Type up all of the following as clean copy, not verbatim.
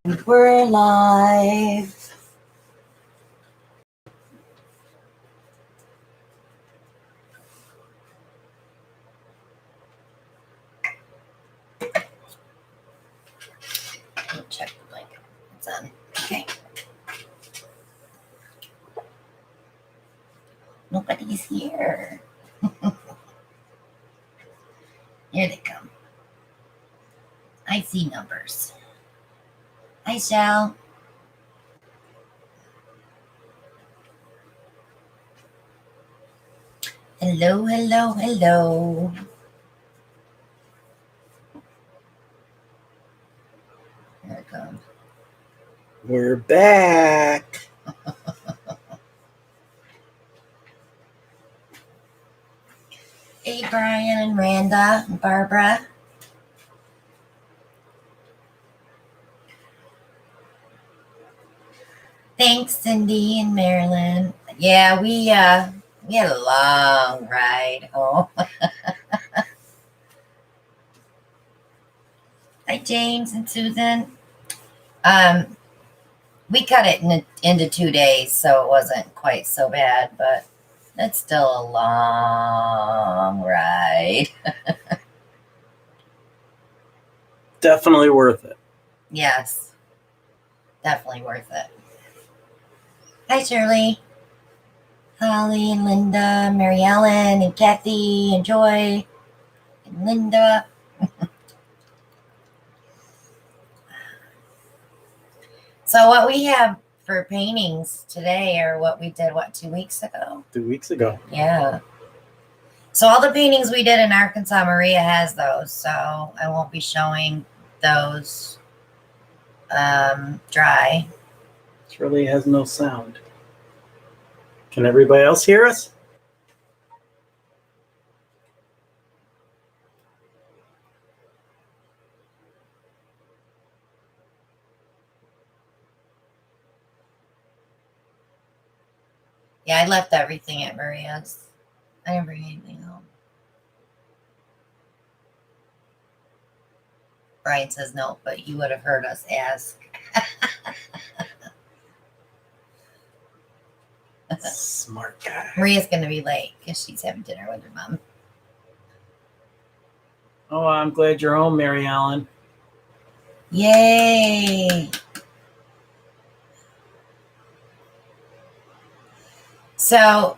We're live. Check the mic. It's on. Okay. Nobody's here. Here they come. I see numbers. Hi, Shell. Hello, hello, hello. Here it comes. We're back. Hey, Brian and Randa and Barbara. Thanks, Cindy and Marilyn. Yeah, we had a long ride home. Hi, James and Susan. We cut it into 2 days, so it wasn't quite so bad, but it's still a long ride. Definitely worth it. Yes, definitely worth it. Hi, Shirley, Holly, and Linda, Mary Ellen, and Kathy, and Joy, and Linda. So what we have for paintings today are what we did, 2 weeks ago? 2 weeks ago. Yeah. So all the paintings we did in Arkansas, Maria has those, so I won't be showing those dry. This really has no sound. Can everybody else hear us? Yeah, I left everything at Maria's. I didn't bring anything home. Brian says no, but he would have heard us ask. Smart guy. Maria's going to be late because she's having dinner with her mom. Oh, I'm glad you're home, Mary Ellen. Yay! So,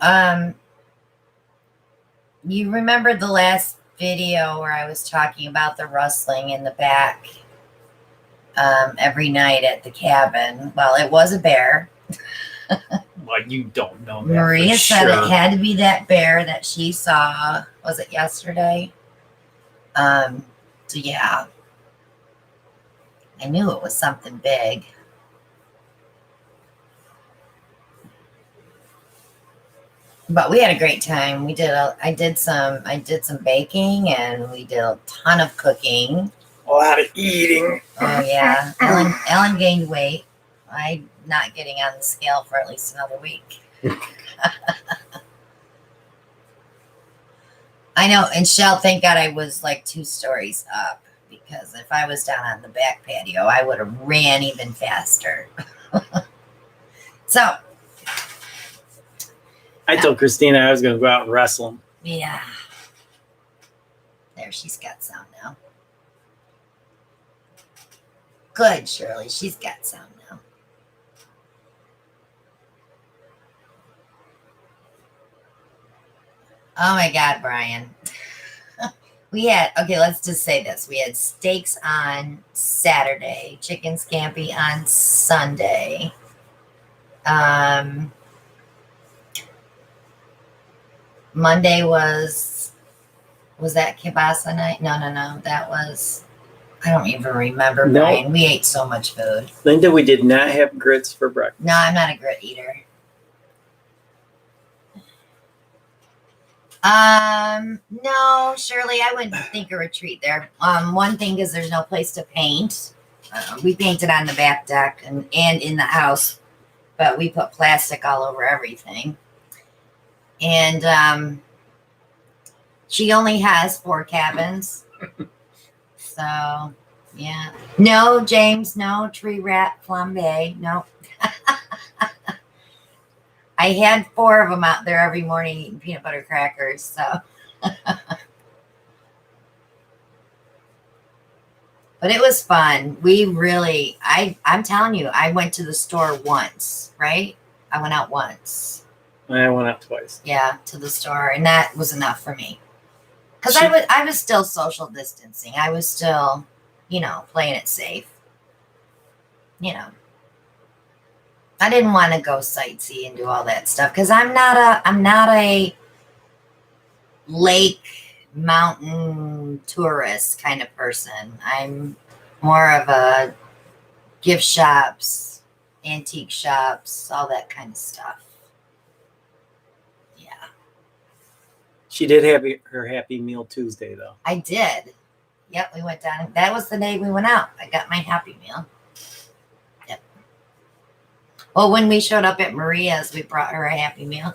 you remember the last video where I was talking about the rustling in the back every night at the cabin? Well, it was a bear. Well, you don't know that. Maria said sure. it had to be that bear that she saw. Was it yesterday? So yeah, I knew it was something big. But we had a great time. I did some baking, and we did a ton of cooking. A lot of eating. Oh yeah, Ellen gained weight. I'm not getting on the scale for at least another week. I know, and Shell, thank God I was like 2 stories up, because if I was down on the back patio, I would have ran even faster. So I told Christina I was going to go out and wrestle him. yeah, there, she's got sound now. Good, Shirley, she's got sound now. Oh my God, Brian. Let's just say this. We had steaks on Saturday, chicken scampi on Sunday. Monday was that kielbasa night? No. That was, I don't even remember, No. Brian. We ate so much food. Linda, we did not have grits for breakfast. No, I'm not a grit eater. No, Shirley, I wouldn't think a retreat there. One thing is there's no place to paint. We painted on the back deck and in the house, but we put plastic all over everything. And she only has 4 cabins. So Yeah. No, James, no tree rat flambe. No. I had 4 of them out there every morning eating peanut butter crackers. So, but it was fun. We really, I'm telling you, I went to the store once, right? I went out once. I went out twice. Yeah, to the store, and that was enough for me. Because I was still social distancing. I was still, playing it safe. I didn't want to go sightsee and do all that stuff because I'm not a lake mountain tourist kind of person. I'm more of a gift shops, antique shops, all that kind of stuff. Yeah. She did have her Happy Meal Tuesday, though. I did. Yep, we went down. That was the day we went out. I got my Happy Meal. Yep. Well, when we showed up at Maria's, we brought her a Happy Meal.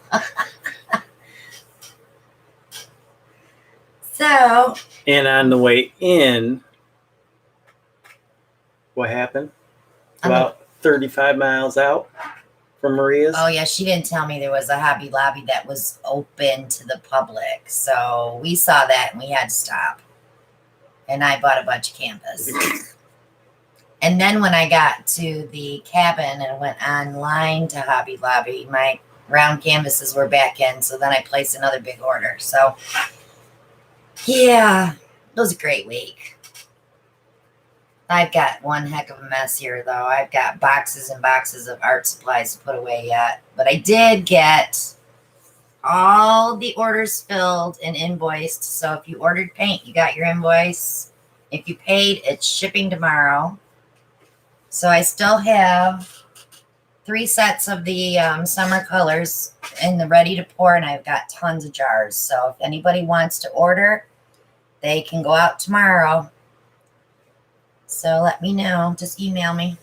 So. And on the way in, what happened? About 35 miles out from Maria's. Oh, yeah. She didn't tell me there was a Hobby Lobby that was open to the public. So we saw that and we had to stop. And I bought a bunch of canvas. And then when I got to the cabin and went online to Hobby Lobby, my round canvases were back in. So then I placed another big order. So, yeah, it was a great week. I've got one heck of a mess here, though. I've got boxes and boxes of art supplies to put away yet. But I did get all the orders filled and invoiced. So if you ordered paint, you got your invoice. If you paid, it's shipping tomorrow. So I still have 3 sets of the summer colors in the ready to pour, and I've got tons of jars. So if anybody wants to order, they can go out tomorrow. So let me know. Just email me.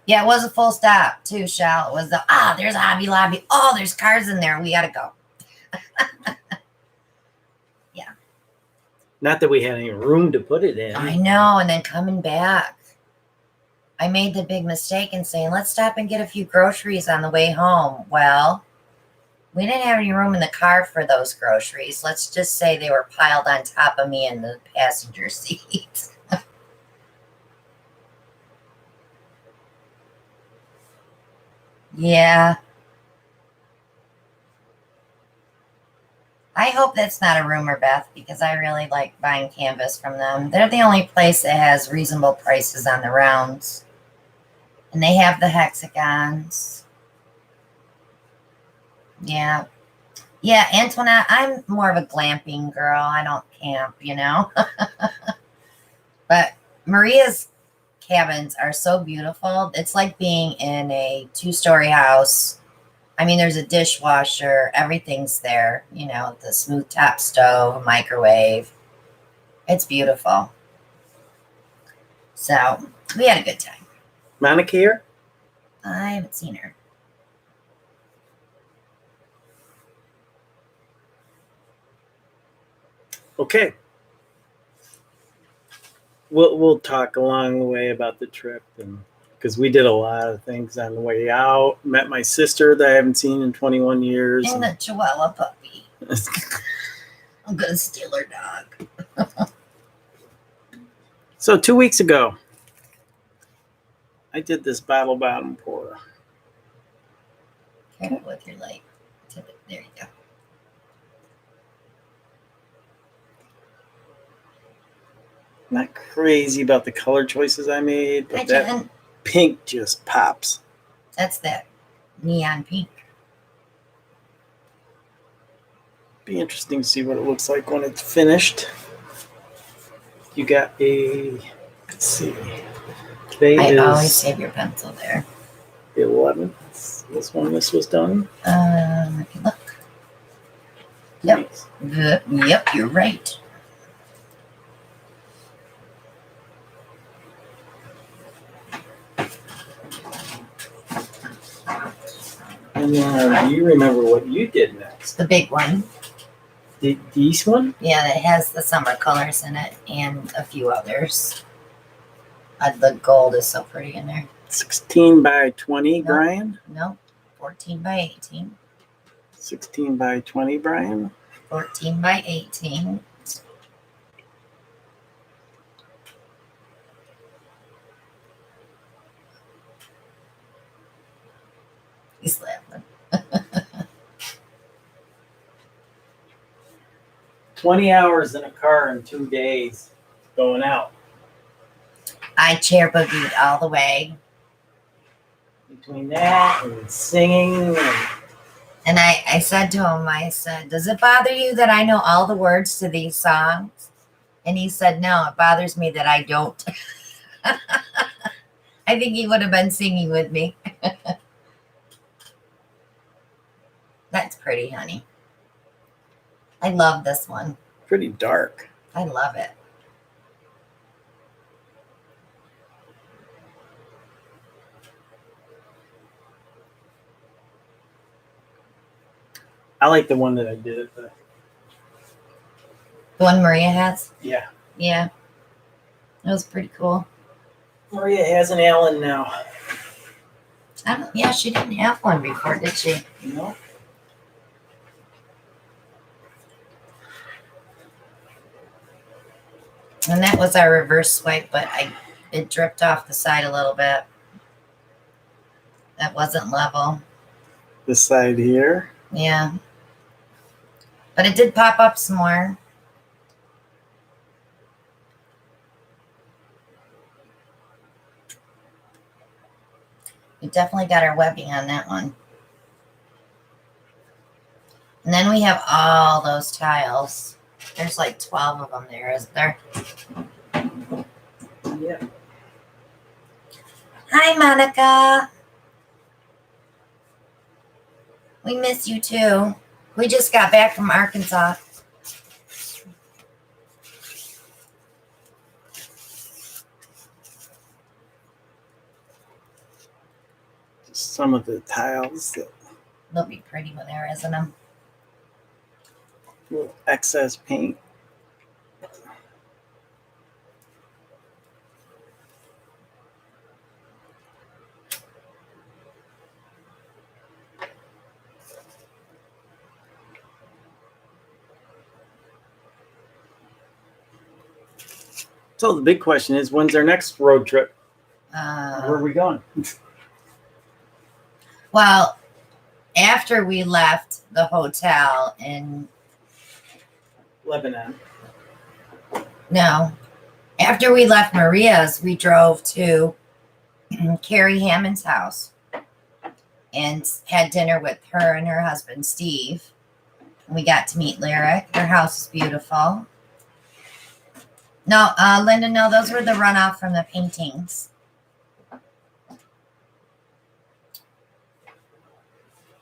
Yeah, it was a full stop too, Shell. It was there's Hobby Lobby. Oh, there's cars in there. We got to go. Yeah. Not that we had any room to put it in. I know. And then coming back, I made the big mistake in saying, let's stop and get a few groceries on the way home. Well, we didn't have any room in the car for those groceries. Let's just say they were piled on top of me in the passenger seat. Yeah. I hope that's not a rumor, Beth, because I really like buying canvas from them. They're the only place that has reasonable prices on the rounds. And they have the hexagons. Yeah. Yeah, Antoinette, I'm more of a glamping girl. I don't camp, But Maria's cabins are so beautiful. It's like being in a 2-story house. I mean, there's a dishwasher. Everything's there. The smooth top stove, microwave. It's beautiful. So we had a good time. Monica here? I haven't seen her. Okay. We'll talk along the way about the trip, and because we did a lot of things on the way out. Met my sister that I haven't seen in 21 years. And the Chihuahua puppy. I'm gonna steal her dog. So 2 weeks ago, I did this bottle bottom pour. Careful with your light. There you go. Not crazy about the color choices I made, but that pink just pops. That's that neon pink. Be interesting to see what it looks like when it's finished. You got let's see. Today always save your pencil there. The 11th. This one, this was done. Let me look. Yep. Nice. Yep, you're right. And do you remember what you did next? The big one. This one? Yeah, it has the summer colors in it and a few others. The gold is so pretty in there. 16 by 20, Nope. Brian? Nope. 14 by 18. 16 by 20, Brian? 14 by 18. He's laughing. 20 hours in a car in 2 days going out. I chair boogied all the way. Between that and singing And I said to him, I said, does it bother you that I know all the words to these songs? And he said, no, it bothers me that I don't. I think he would have been singing with me. That's pretty, honey. I love this one. pretty dark. I love it. I like the one that I did at the. The one Maria has? Yeah. Yeah. That was pretty cool. Maria has an Allen now. Yeah, she didn't have one before, did she? No. And that was our reverse swipe, but it dripped off the side a little bit. That wasn't level. This side here. Yeah. But it did pop up some more. We definitely got our webbing on that one. And then we have all those tiles. There's like 12 of them there, isn't there? Yeah. Hi, Monica. We miss you too. We just got back from Arkansas. Some of the tiles that They'll be pretty when there isn't them. little excess paint. So the big question is, when's our next road trip? Where are we going? Well, after we left the hotel in Lebanon. No. After we left Maria's, we drove to Carrie Hammond's house and had dinner with her and her husband, Steve. We got to meet Lyric. Their house is beautiful. No, Linda, no, those were the runoff from the paintings.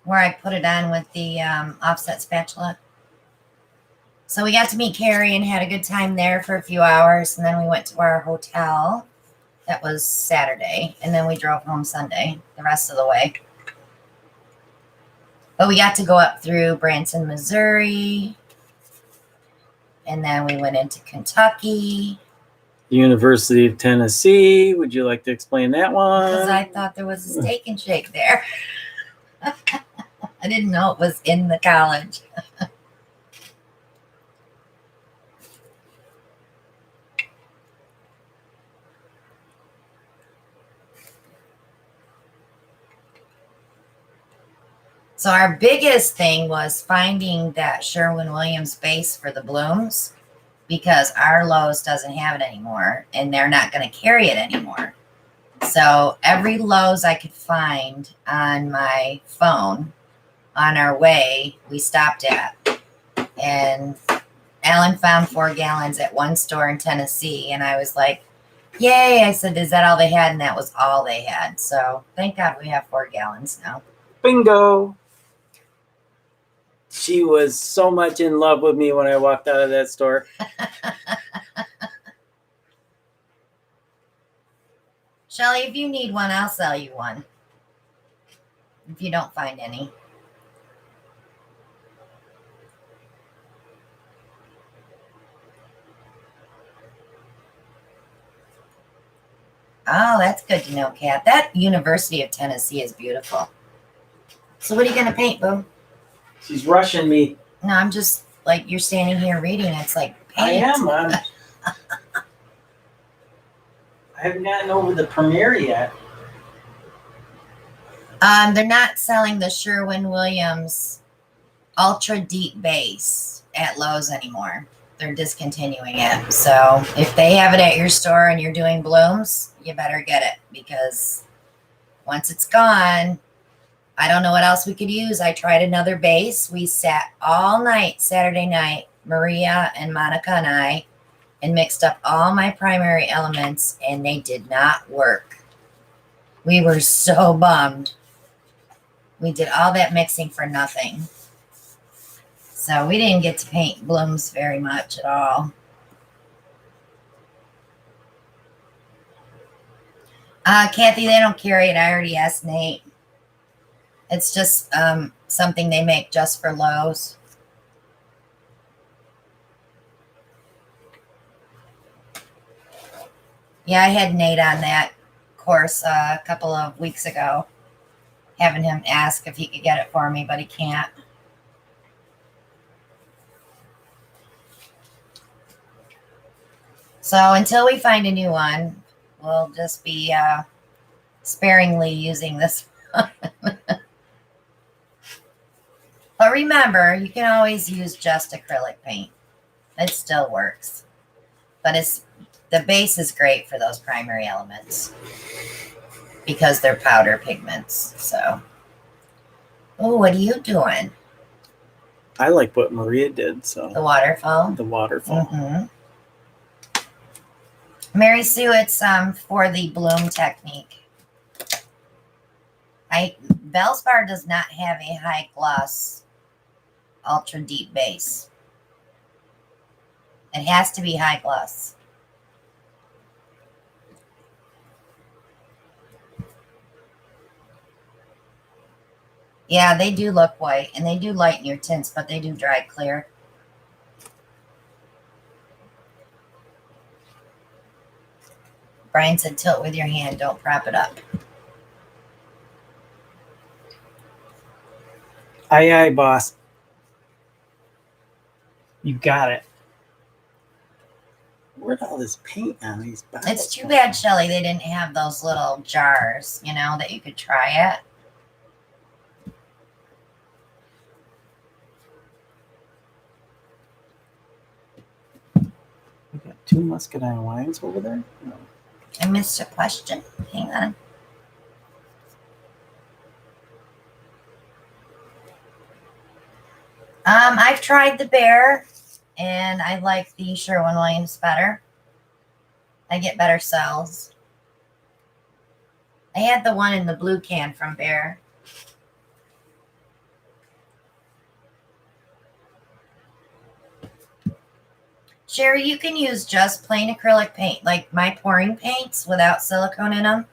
Where I put it on with the offset spatula. So we got to meet Carrie and had a good time there for a few hours. And then we went to our hotel. That was Saturday. And then we drove home Sunday, the rest of the way. But we got to go up through Branson, Missouri. And then we went into Kentucky. University of Tennessee. Would you like to explain that one? Because I thought there was a steak and shake there. I didn't know it was in the college. So our biggest thing was finding that Sherwin-Williams base for the blooms because our Lowe's doesn't have it anymore and they're not going to carry it anymore. So every Lowe's I could find on my phone on our way, we stopped at. And Alan found 4 gallons at one store in Tennessee. And I was like, yay. I said, is that all they had? And that was all they had. So thank God we have 4 gallons now. Bingo. She was so much in love with me when I walked out of that store. Shelly, if you need one, I'll sell you one. If you don't find any. Oh, that's good to know, Kat. That University of Tennessee is beautiful. So what are you going to paint, Boo? She's rushing me. No, I'm just like, you're standing here reading. It's like, I paint. am. I haven't gotten over the premiere yet. They're not selling the Sherwin-Williams Ultra Deep Base at Lowe's anymore. They're discontinuing it. So if they have it at your store and you're doing blooms, you better get it, because once it's gone, I don't know what else we could use. I tried another base. We sat all night Saturday night, Maria and Monica and I, and mixed up all my primary elements, and they did not work. We were so bummed. We did all that mixing for nothing. So we didn't get to paint blooms very much at all. Kathy, they don't carry it. I already asked Nate. It's just something they make just for Lowe's. Yeah, I had Nate on that course a couple of weeks ago, having him ask if he could get it for me, but he can't. So until we find a new one, we'll just be sparingly using this one. But remember, you can always use just acrylic paint. It still works. But the base is great for those primary elements because they're powder pigments. So, oh, what are you doing? I like what Maria did. So The waterfall. the waterfall. Mm-hmm. Mary Sue, it's for the bloom technique. Bellspar does not have a high gloss ultra deep base. It has to be high gloss. Yeah, they do look white, and they do lighten your tints, but they do dry clear. Brian said tilt with your hand, don't prop it up. Aye, aye, boss. You got it. Where'd all this paint on these bottles? It's too bad, Shelly, they didn't have those little jars, you know, that you could try it. We got 2 muscadine wines over there. No. I missed a question. Hang on. I've tried the Bear, and I like the Sherwin-Williams better. I get better cells. I had the one in the blue can from Bear. Sherry, you can use just plain acrylic paint, like my pouring paints without silicone in them.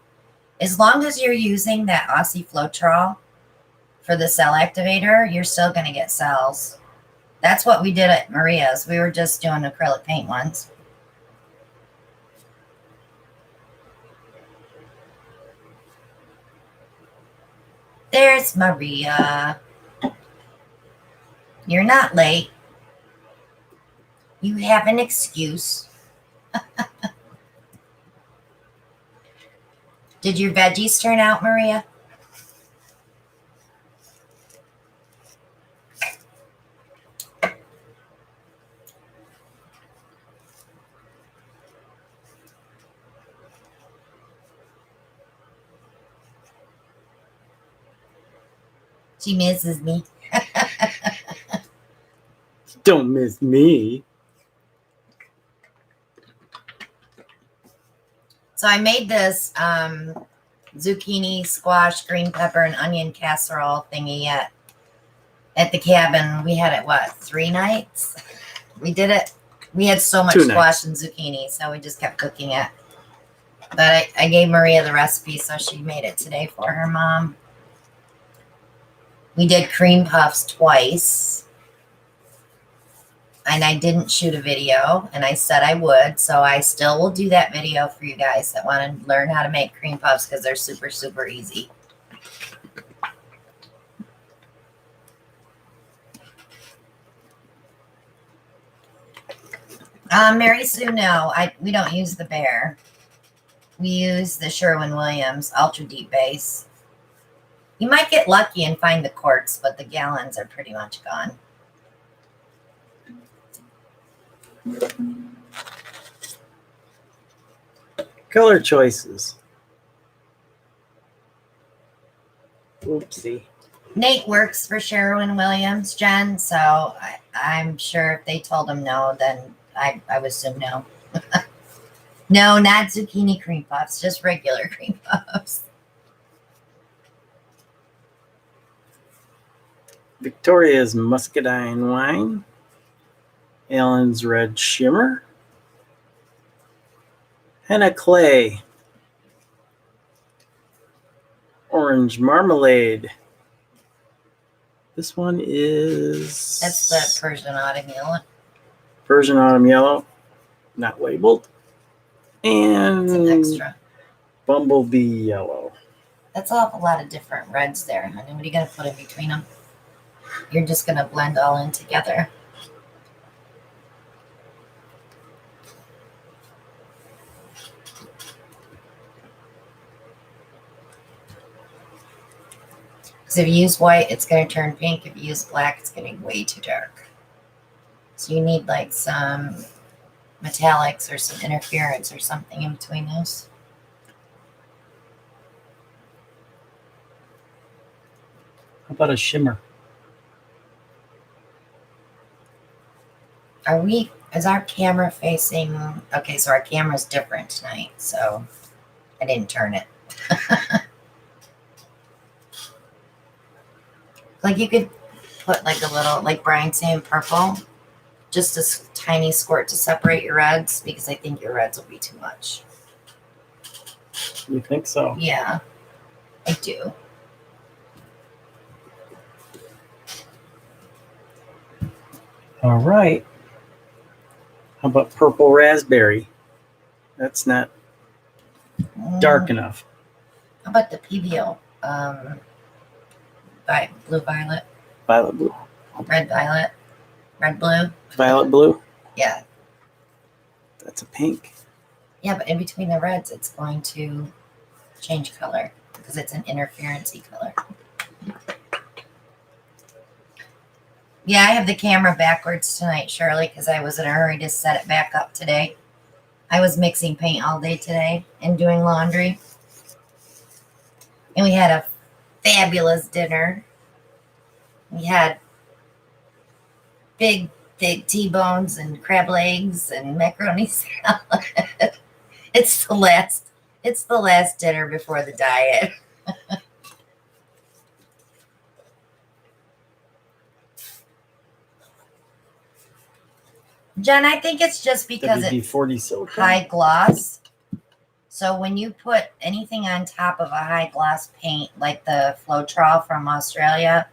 As long as you're using that Aussie Floetrol for the cell activator, you're still going to get cells. That's what we did at Maria's. We were just doing acrylic paint ones. There's Maria. You're not late. You have an excuse. Did your veggies turn out, Maria? She misses me. Don't miss me. So I made this zucchini, squash, green pepper, and onion casserole thingy at the cabin. We had it, what, 3 nights? We did it. We had so much 2 squash nights. and zucchini, so we just kept cooking it. But I gave Maria the recipe, so she made it today for her mom. We did cream puffs twice. and I didn't shoot a video, and I said I would, so I still will do that video for you guys that want to learn how to make cream puffs because they're super, super easy. Mary Sue, no, we don't use the Bear. We use the Sherwin-Williams Ultra Deep Base. You might get lucky and find the quarts, but the gallons are pretty much gone. Color choices. Oopsie. Nate works for Sherwin-Williams, Jen, so I'm sure if they told him no, then I would assume no. No, not zucchini cream puffs, just regular cream puffs. Victoria's Muscadine Wine. Allen's Red Shimmer. Henna Clay. Orange Marmalade. This one is... That's the Persian Autumn Yellow. Persian Autumn Yellow. Not labeled. And It's an extra. Bumblebee Yellow. That's an awful lot of different reds there, honey. What are you going to put in between them? You're just going to blend all in together. Because if you use white, it's going to turn pink. If you use black, it's going to be way too dark. So you need like some metallics or some interference or something in between those. How about a shimmer? Is our camera facing, okay, so our camera's different tonight, so I didn't turn it. Like you could put like a little, like Brian's saying, purple, just a tiny squirt to separate your reds, because I think your reds will be too much. You think so? Yeah, I do. All right. How about purple raspberry? That's not dark enough. How about the PBO? Blue violet, Violet blue. red violet, red blue. Violet blue? Yeah. That's a pink. Yeah, but in between the reds, it's going to change color because it's an interference-y color. Yeah, I have the camera backwards tonight, Shirley, because I was in a hurry to set it back up today. I was mixing paint all day today and doing laundry. And we had a fabulous dinner. We had big T-bones and crab legs and macaroni salad. It's the last dinner before the diet. Jen, I think it's just because it's WD-40 silicone. high gloss. So when you put anything on top of a high gloss paint, like the Floetrol from Australia,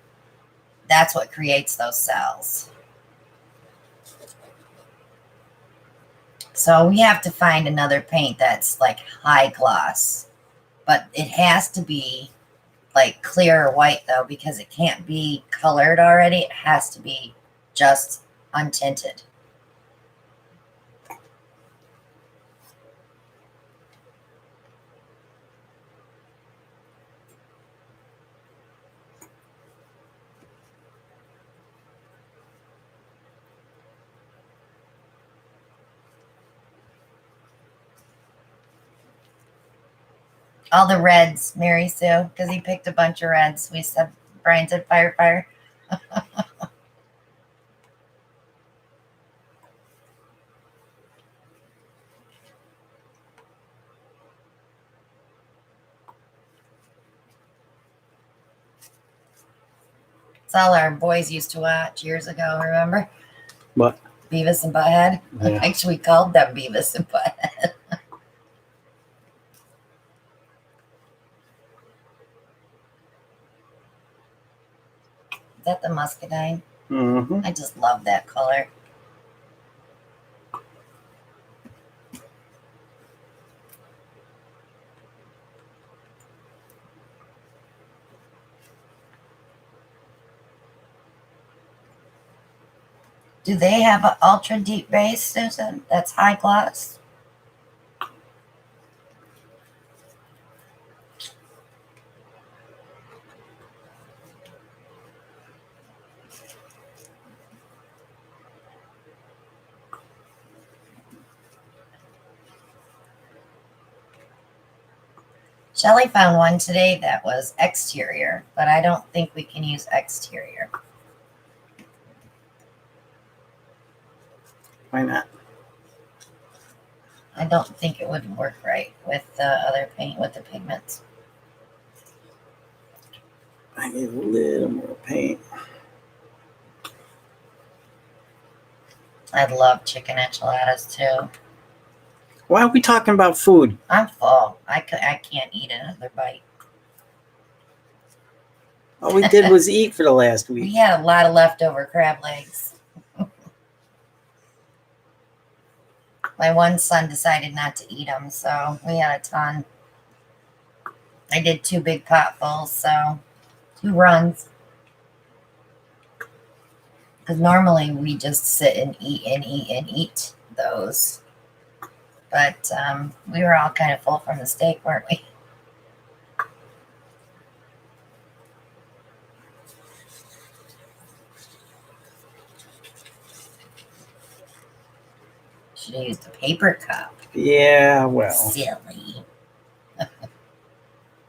that's what creates those cells. So we have to find another paint that's like high gloss, but it has to be like clear or white though, because it can't be colored already. It has to be just untinted. All the reds, Mary Sue, because he picked a bunch of reds. Brian said fire, fire. It's all our boys used to watch years ago, remember? What? Beavis and Butthead. Yeah. Actually, we called them Beavis and Butthead. Is that the muscadine? Mm-hmm. I just love that color. Do they have an ultra deep base, Susan? That's high gloss? Shelly found one today that was exterior, but I don't think we can use exterior. Why not? I don't think it would work right with the other paint, with the pigments. I need a little more paint. I love chicken enchiladas too. Why are we talking about food? I'm full. I can't eat another bite. All we did was eat for the last week. We had a lot of leftover crab legs. My one son decided not to eat them, so we had a ton. I did 2 big potfuls, so 2 runs. Because normally we just sit and eat and eat and eat those. But we were all kind of full from the steak, weren't we? Should have used a paper cup. Yeah, well. Silly. Are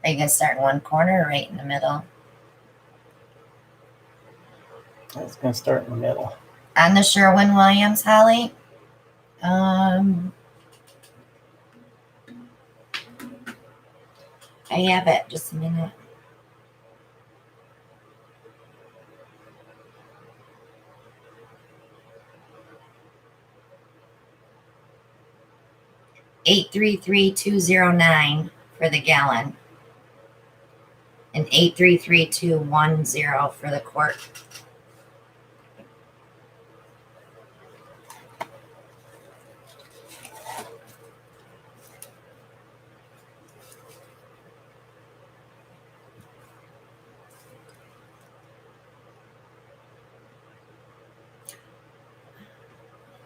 you going to start in one corner or right in the middle? I was going to start in the middle. On the Sherwin-Williams, Holly. I have it. Just a minute. $833,209 for the gallon. And $833,210 for the quart.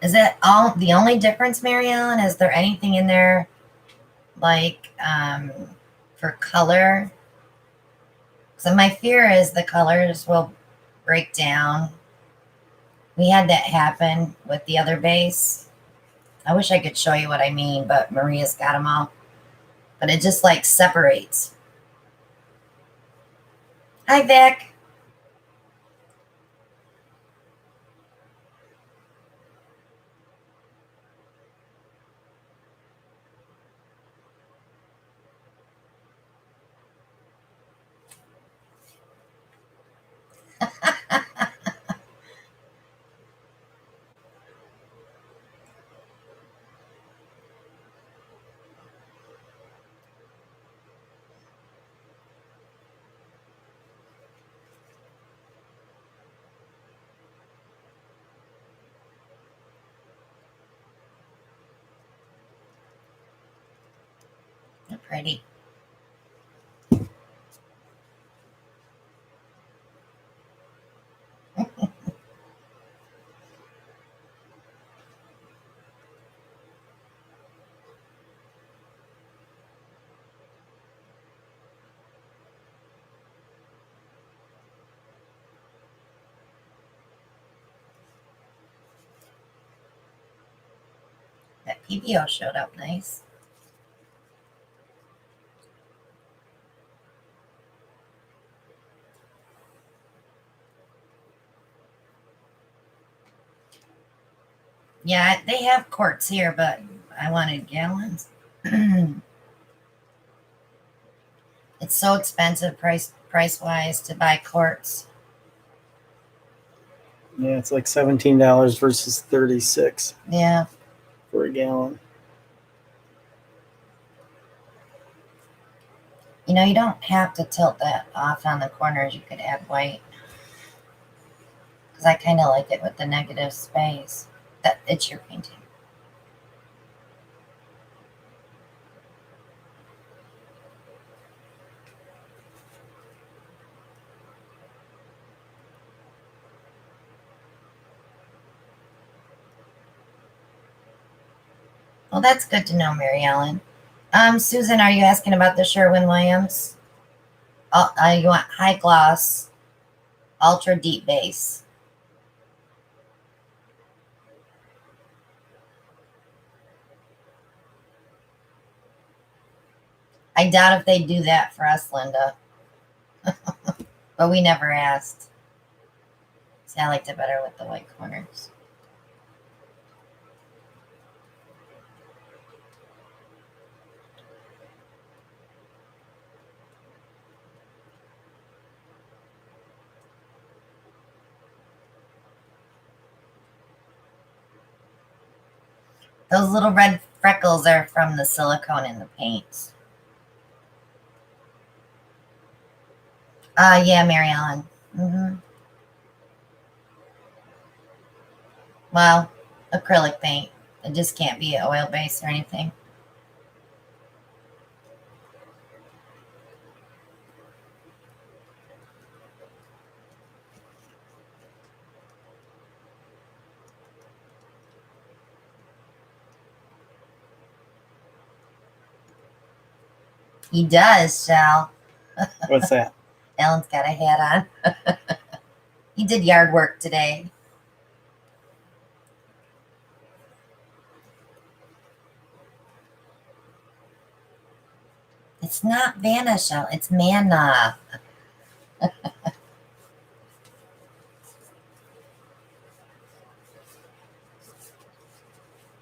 Is that all the only difference, Mary Ellen? Is there anything in there like for color? So my fear is the colors will break down. We had that happen with the other base. I wish I could show you what I mean, but Maria's got them all. But it just like separates. Hi, Vic. They're pretty. That PBO showed up nice. Yeah, they have quarts here, but I wanted gallons. It's so expensive price wise to buy quarts. Yeah, it's like $17 versus $36 Yeah. for a gallon. You know, you don't have to tilt that off on the corners. You could add white. Because I kind of like it with the negative space. That it's your painting. Well, that's good to know, Mary Ellen. Susan, are you asking about the Sherwin-Williams? You want high gloss, ultra deep base. I doubt if they do that for us, Linda. But we never asked. See, I liked it better with the white corners. Those little red freckles are from the silicone in the paint. Yeah, Mary Ellen. Well, acrylic paint. It just can't be oil based or anything. He does, Shell. What's that? Ellen's got a hat on. He did yard work today. It's not Vanna, Shell. It's Manna.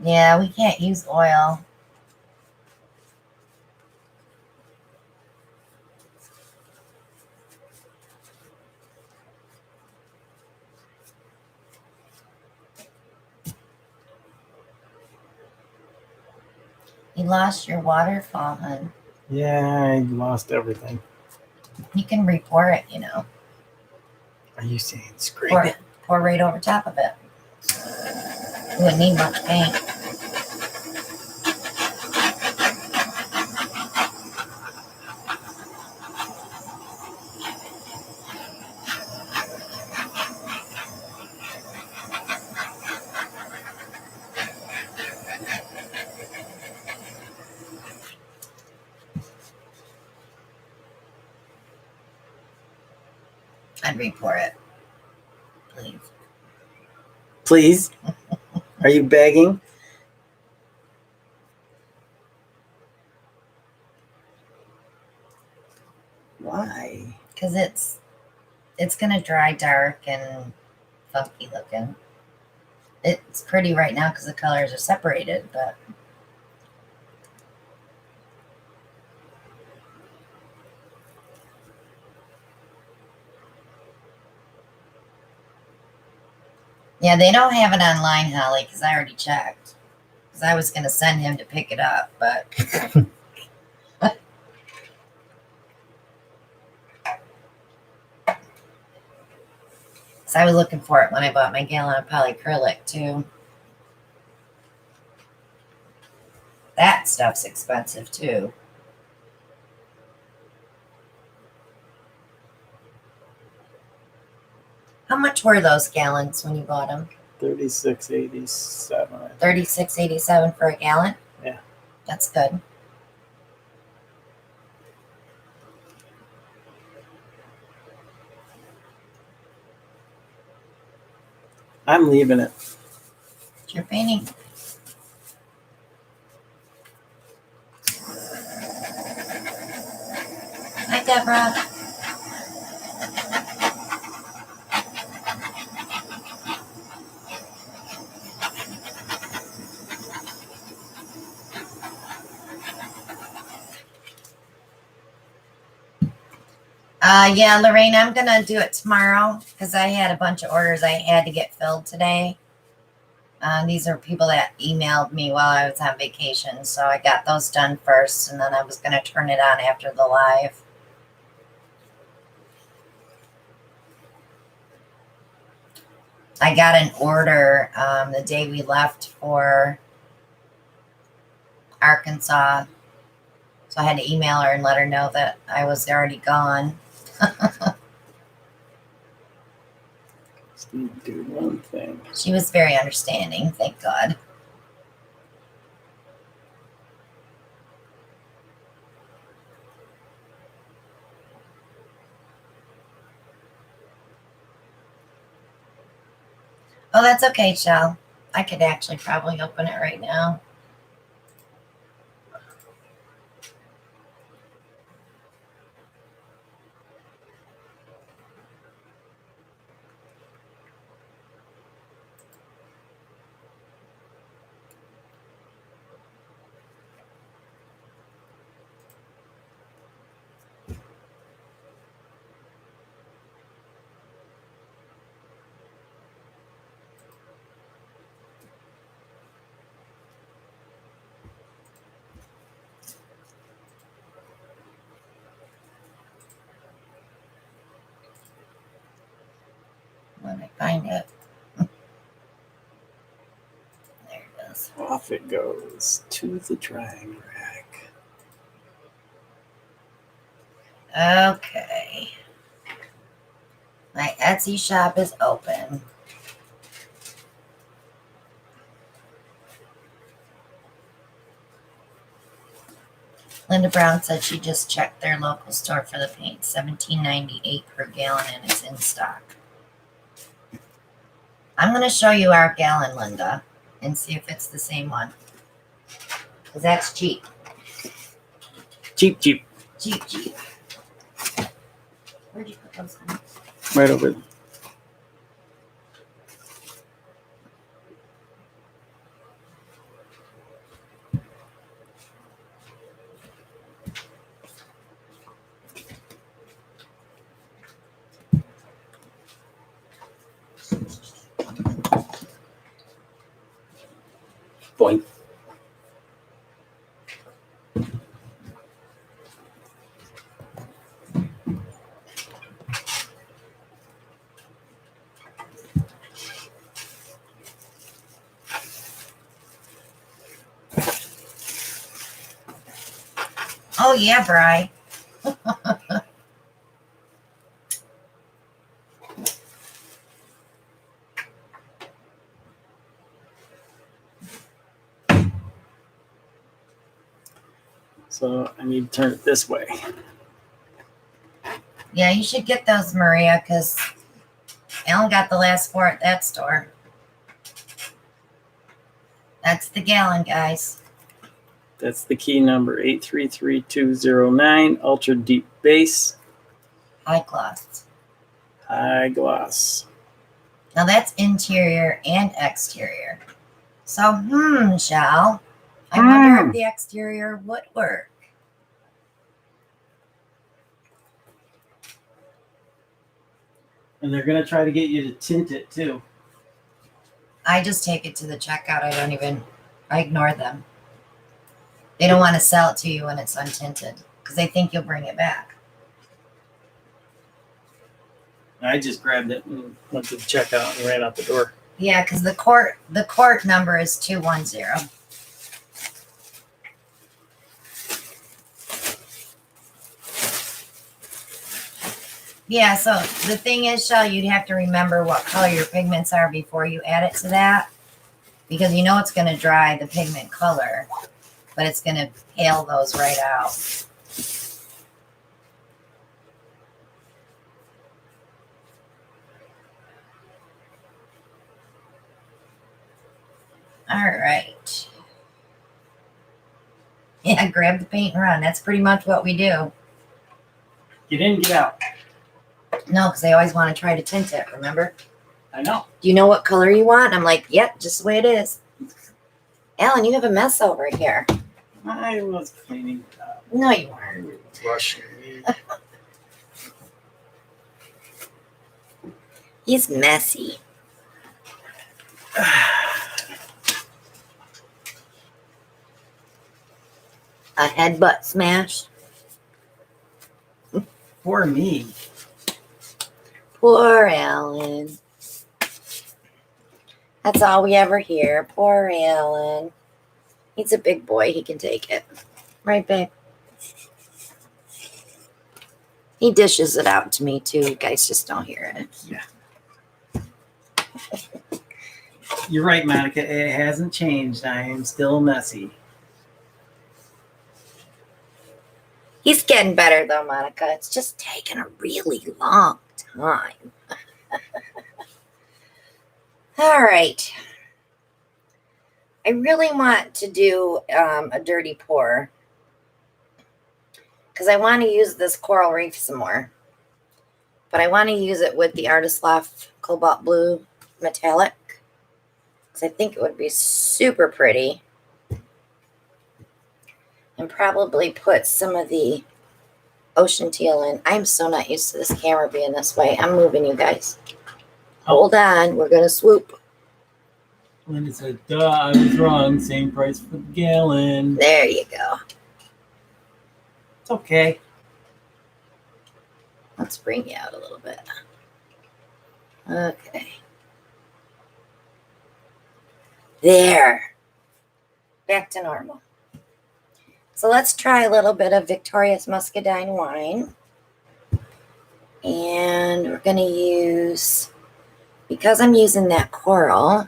Yeah, we can't use oil. You lost your waterfall, hun. Yeah, I lost everything. You can re-pour it, you know. Are you saying scrape it? Pour right over top of it. You wouldn't need much paint. I'd re-pour it. Please. Please? Are you begging? Why? Because it's gonna dry dark and funky looking. It's pretty right now because the colors are separated, but yeah, they don't have it online, Holly, because I already checked. Because I was gonna send him to pick it up, but I was looking for it when I bought my gallon of polyacrylic too. That stuff's expensive too. How much were those gallons when you bought them? $36.87. $36.87 for a gallon? Yeah. That's good. I'm leaving it. It's your painting. Hi, Deborah. Yeah, Lorraine, I'm gonna do it tomorrow because I had a bunch of orders I had to get filled today. These are people that emailed me while I was on vacation, so I got those done first, and then I was gonna turn it on after the live. I got an order the day we left for Arkansas, so I had to email her and let her know that I was already gone. Just need to do one thing. She was very understanding, thank God. Oh, that's okay, Shell. I could actually probably open it right now. When I find it. There it is. Off it goes to the drying rack. Okay. My Etsy shop is open. Linda Brown said she just checked their local store for the paint, $17.98 per gallon, and it's in stock. I'm going to show you our gallon, Linda, and see if it's the same one. Because that's cheap. Cheap. Cheap. Where'd you put those in? Right over there. Boink. Oh, yeah, Bri. So I need to turn it this way. Yeah, you should get those, Maria, because Alan got the last 4 at that store. That's the gallon, guys. That's the key number, 833209, ultra deep base, High gloss. high gloss. Now that's interior and exterior. So, Shell, I wonder if the exterior would work. And they're gonna try to get you to tint it too. I just take it to the checkout. I ignore them. They don't want to sell it to you when it's untinted because they think you'll bring it back. I just grabbed it and went to the checkout and ran out the door. Yeah, because the court number is 210. Yeah, so the thing is, Shell, you'd have to remember what color your pigments are before you add it to that. Because you know it's going to dry the pigment color, but it's going to pale those right out. All right. Yeah, grab the paint and run. That's pretty much what we do. Get in, get out. No, because they always want to try to tint it, remember? I know. Do you know what color you want? I'm like, yep, just the way it is. Alan, you have a mess over here. I was cleaning it up. No, you weren't. Rushing me. He's messy. A headbutt smash. Poor me. Poor Alan. That's all we ever hear. Poor Alan. He's a big boy. He can take it. Right, babe? He dishes it out to me, too. You guys just don't hear it. Yeah. You're right, Monica. It hasn't changed. I am still messy. He's getting better, though, Monica. It's just taken a really long time. All right. I really want to do a dirty pour because I want to use this coral reef some more. But I want to use it with the Artist Loft Cobalt Blue Metallic because I think it would be super pretty. And probably put some of the ocean teal in. I'm so not used to this camera being this way. I'm moving, you guys. Hold on. We're going to swoop. Linda said, duh, I was wrong. Same price for the gallon. There you go. It's okay. Let's bring you out a little bit. Okay. There. Back to normal. So let's try a little bit of Victoria's Muscadine wine. And we're going to use, because I'm using that coral,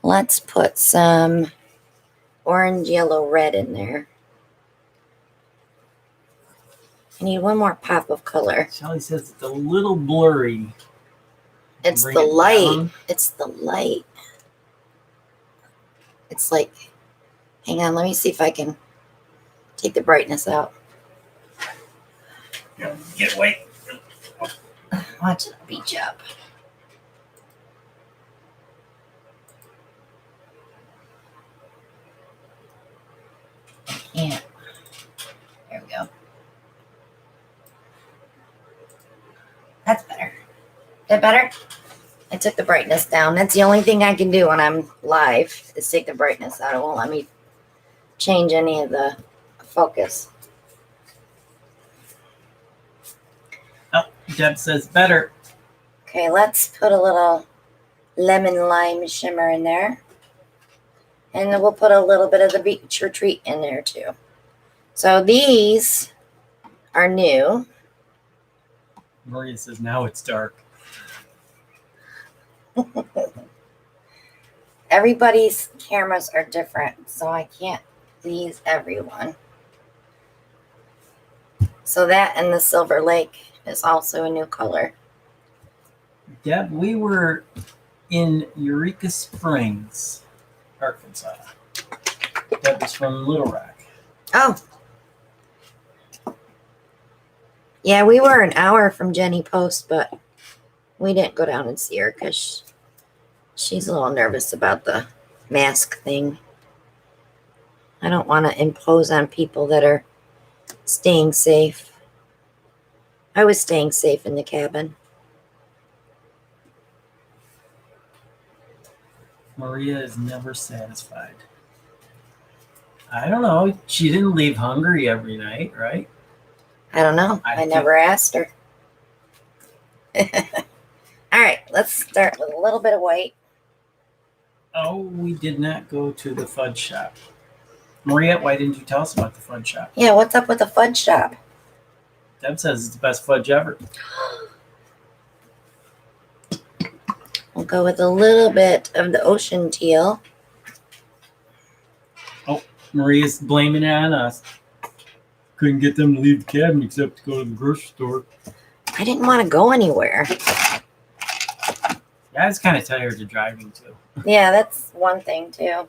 let's put some orange, yellow, red in there. I need one more pop of color. Shelly says it's a little blurry. It's Bring the it light. down. It's the light. It's like, hang on, let me see if I can take the brightness out. Get away. Watch it beach up. Yeah. There we go. That's better. Is that better? I took the brightness down. That's the only thing I can do when I'm live is take the brightness out. It won't let me change any of the focus. Oh, Deb says better. Okay, let's put a little lemon lime shimmer in there. And then we'll put a little bit of the beach retreat in there too. So these are new. Maria says now it's dark. Everybody's cameras are different, so I can't please everyone. So that and the Silver Lake is also a new color. Deb, we were in Eureka Springs, Arkansas. Deb is from Little Rock. Oh. Yeah, we were an hour from Jenny Post, but we didn't go down and see her because she's a little nervous about the mask thing. I don't want to impose on people that are staying safe. I was staying safe in the cabin. Maria is never satisfied. I don't know. She didn't leave hungry every night, right? I don't know. I never asked her. All right, let's start with a little bit of white. Oh, we did not go to the fudge shop. Maria, why didn't you tell us about the fudge shop? Yeah, what's up with the fudge shop? Deb says it's the best fudge ever. We'll go with a little bit of the ocean teal. Oh, Maria's blaming it on us. Couldn't get them to leave the cabin except to go to the grocery store. I didn't want to go anywhere. Yeah, I was kind of tired of driving too. Yeah, that's one thing too.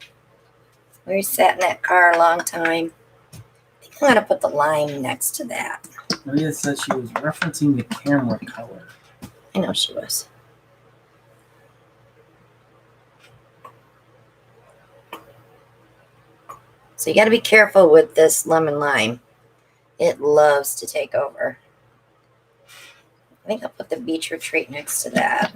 We sat in that car a long time. I think I'm going to put the lime next to that. Maria said she was referencing the camera color. I know she was. So you got to be careful with this lemon lime. It loves to take over. I think I'll put the beach retreat next to that.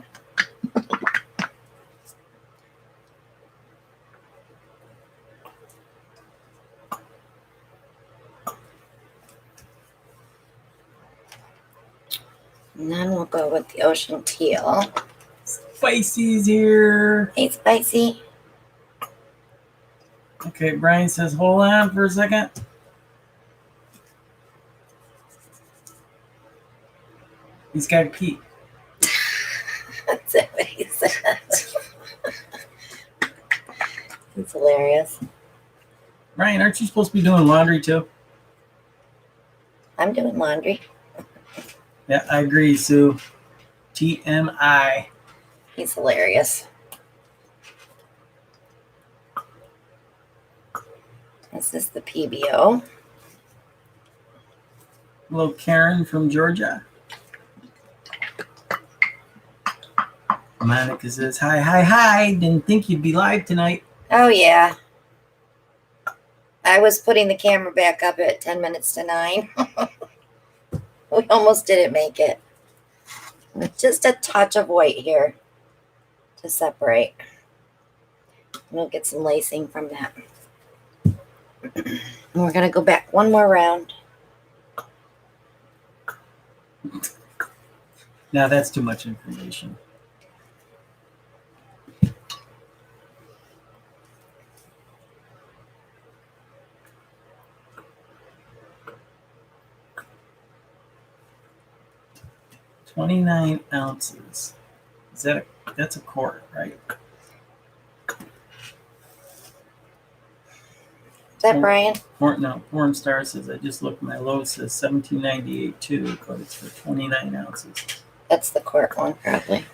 And then we'll go with the ocean teal. Spicy's here. Hey, Spicy. Okay, Brian says, hold on for a second. He's got to pee. That's what he said. It's hilarious. Brian, aren't you supposed to be doing laundry too? I'm doing laundry. Yeah, I agree, Sue. TMI. He's hilarious. This is the PBO. Hello, Karen from Georgia. Monica says, hi. Didn't think you'd be live tonight. Oh, yeah. I was putting the camera back up at 10 minutes to 9. We almost didn't make it. With just a touch of white here to separate. We'll get some lacing from that. And we're going to go back one more round. Now that's too much information. $29 ounces. That's a quart, right? Is that Brian? Foreign Star says, I just looked, my load says $17.98 too, but it's for 29 ounces. That's the quart one, probably.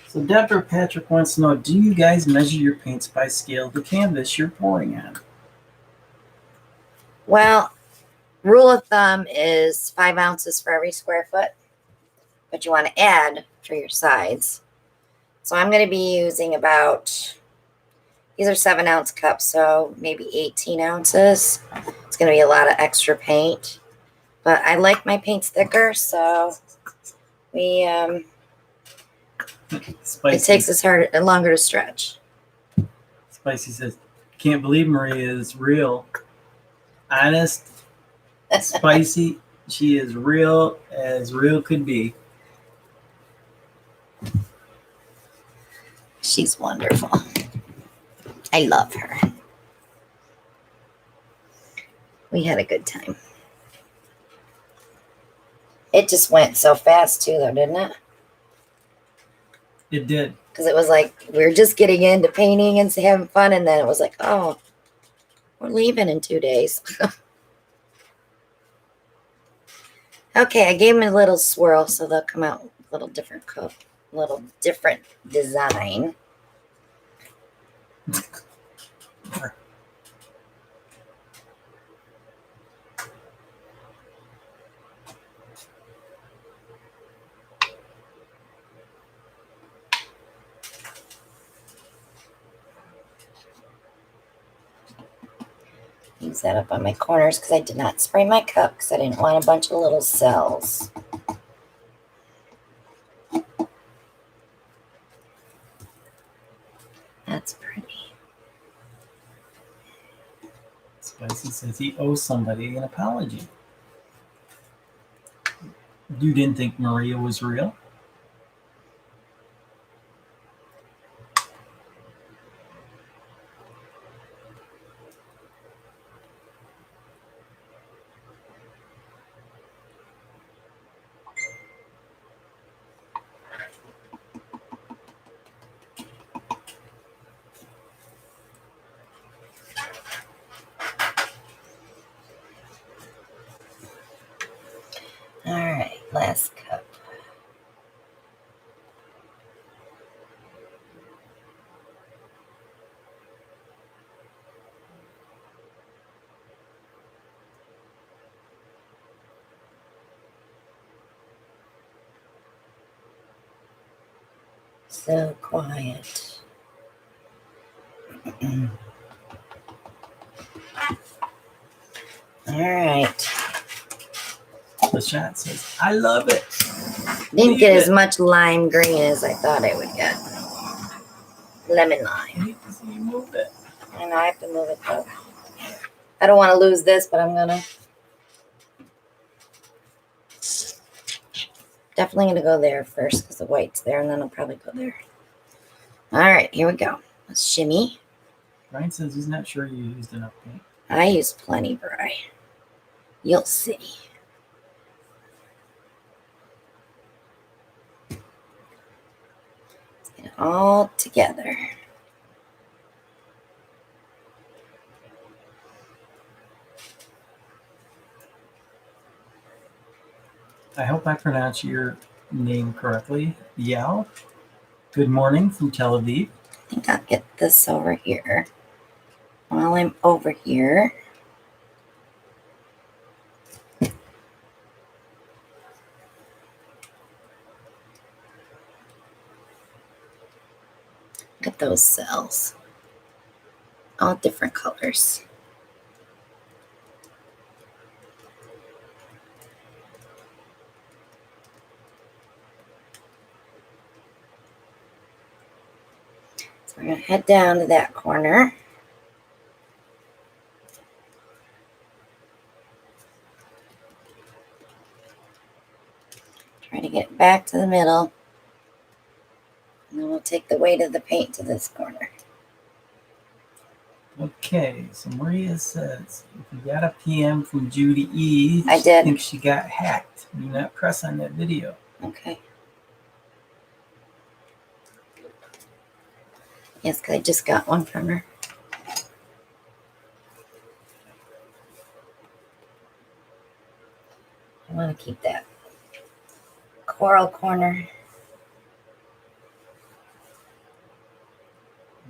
So Deborah Patrick wants to know, do you guys measure your paints by scale of the canvas you're pouring on? Well, rule of thumb is 5 ounces for every square foot, but you want to add for your sides. So I'm going to be using about, these are 7-ounce cups, so maybe 18 ounces. It's going to be a lot of extra paint, but I like my paints thicker, so we it takes us longer to stretch. Spicy says, can't believe Maria is real. Honest, Spicy, she is real as real could be. She's wonderful. I love her. We had a good time. It just went so fast too, though, didn't it? It did. Because it was like we were just getting into painting and having fun, and then it was like, oh, we're leaving in 2 days. Okay, I gave them a little swirl, so they'll come out with a little different coat, a little different design. Use that up on my corners because I did not spray my cup because I didn't want a bunch of little cells. That's pretty. Spicy says he owes somebody an apology. You didn't think Maria was real? All right, last cup. So quiet. All right. The shot says, I love it. Didn't get as much lime green as I thought I would get. Lemon I lime. hate to see you move it. I know I have to move it though. I don't want to lose this, but I'm gonna. Definitely gonna go there first because the white's there, and then I'll probably go there. All right, here we go. Let's shimmy. Brian says he's not sure you used enough paint. I used plenty, Bri. You'll see. Let's get it all together. I hope I pronounce your name correctly. Yao. Good morning from Tel Aviv. I think I'll get this over here. While I'm over here, look at those cells. All different colors. So we're going to head down to that corner. Try to get back to the middle. And then we'll take the weight of the paint to this corner. Okay, so Maria says, if you got a PM from Judy E, I did. I think she got hacked. Do not press on that video. Okay. Yes, because I just got one from her. I want to keep that coral corner.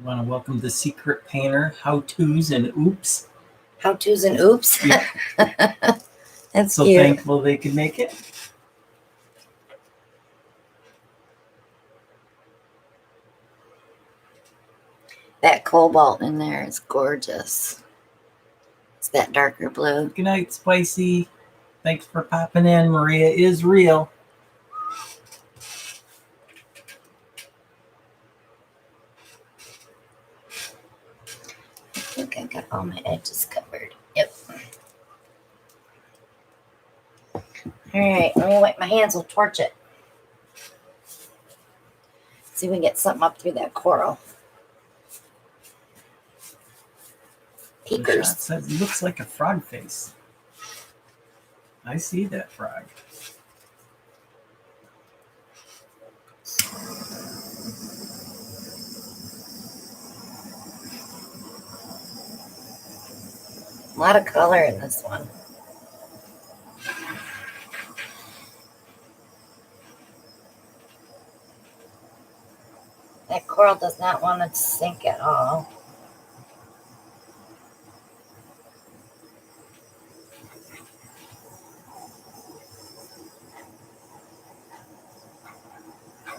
I want to welcome the secret painter, how-tos and oops. How-tos and oops. Yep. That's So cute. thankful they could make it. That cobalt in there is gorgeous. It's that darker blue. Good night, Spicy. Thanks for popping in. Maria is real. I think I got all my edges covered. Yep. All right, let me wipe my hands. We'll torch it. See if we can get something up through that coral. The shot Peekers. says it looks like a frog face. I see that frog. A lot of color in this one. That coral does not want to sink at all.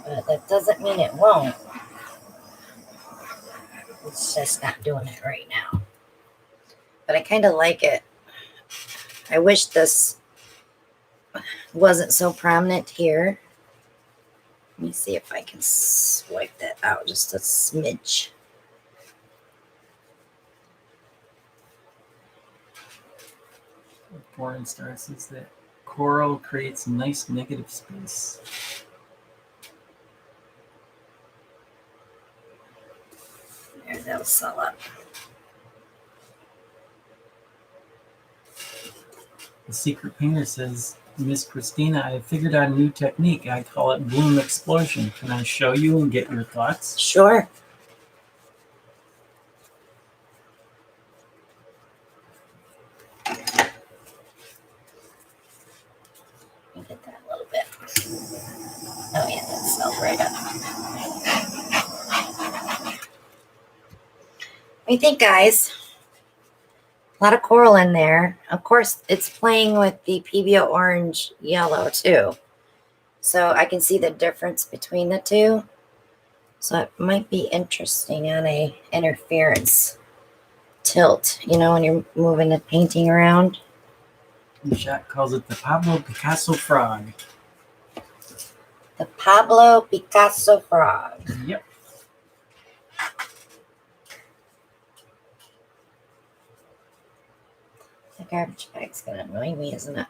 But that doesn't mean it won't. It's just not doing it right now. But I kind of like it. I wish this wasn't so prominent here. Let me see if I can swipe that out just a smidge. Foreign Star says that coral creates a nice negative space. There, that'll sell up. The secret painter says, Miss Christina, I figured out a new technique. I call it bloom explosion. Can I show you and get your thoughts? Sure. Let me get that a little bit. Oh yeah, that sells right up. What do you think, guys? A lot of coral in there. Of course, it's playing with the PBO orange yellow too. So I can see the difference between the two. So it might be interesting on a interference tilt, you know, when you're moving the painting around. The shot calls it the Pablo Picasso frog. The Pablo Picasso frog. Yep. The garbage bag's gonna annoy me, isn't it?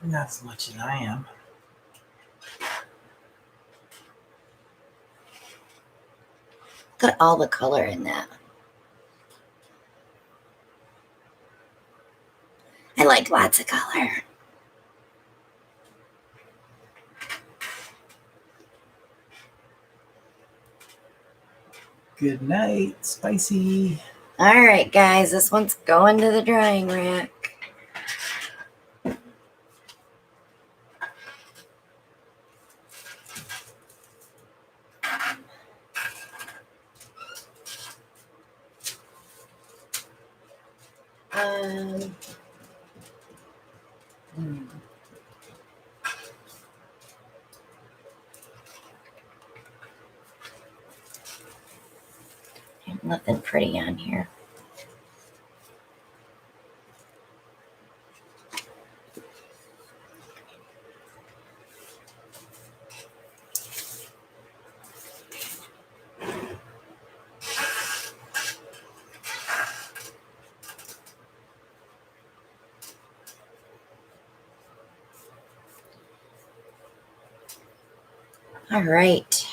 Not as much as I am. Look at all the color in that. I like lots of color. Good night, Spicy. All right, guys, this one's going to the drying rack. Um, hmm. Nothing pretty on here. All right.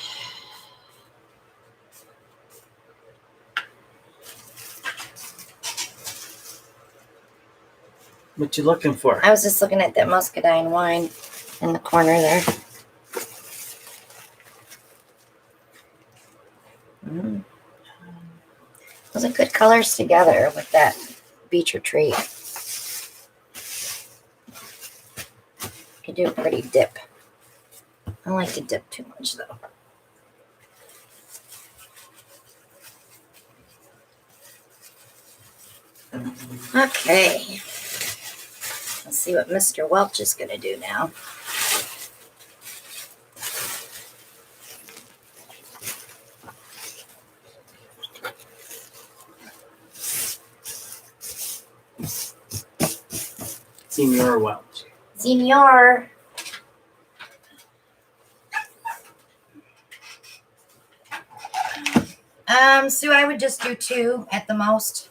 What you looking for? I was just looking at that muscadine wine in the corner there. Mm. Those are good colors together with that beach retreat. Could do a pretty dip. I don't like to dip too much though. Okay. Let's see what Mr. Welch is going to do now. Senior Welch. Senior. Sue, I would just do 2 at the most.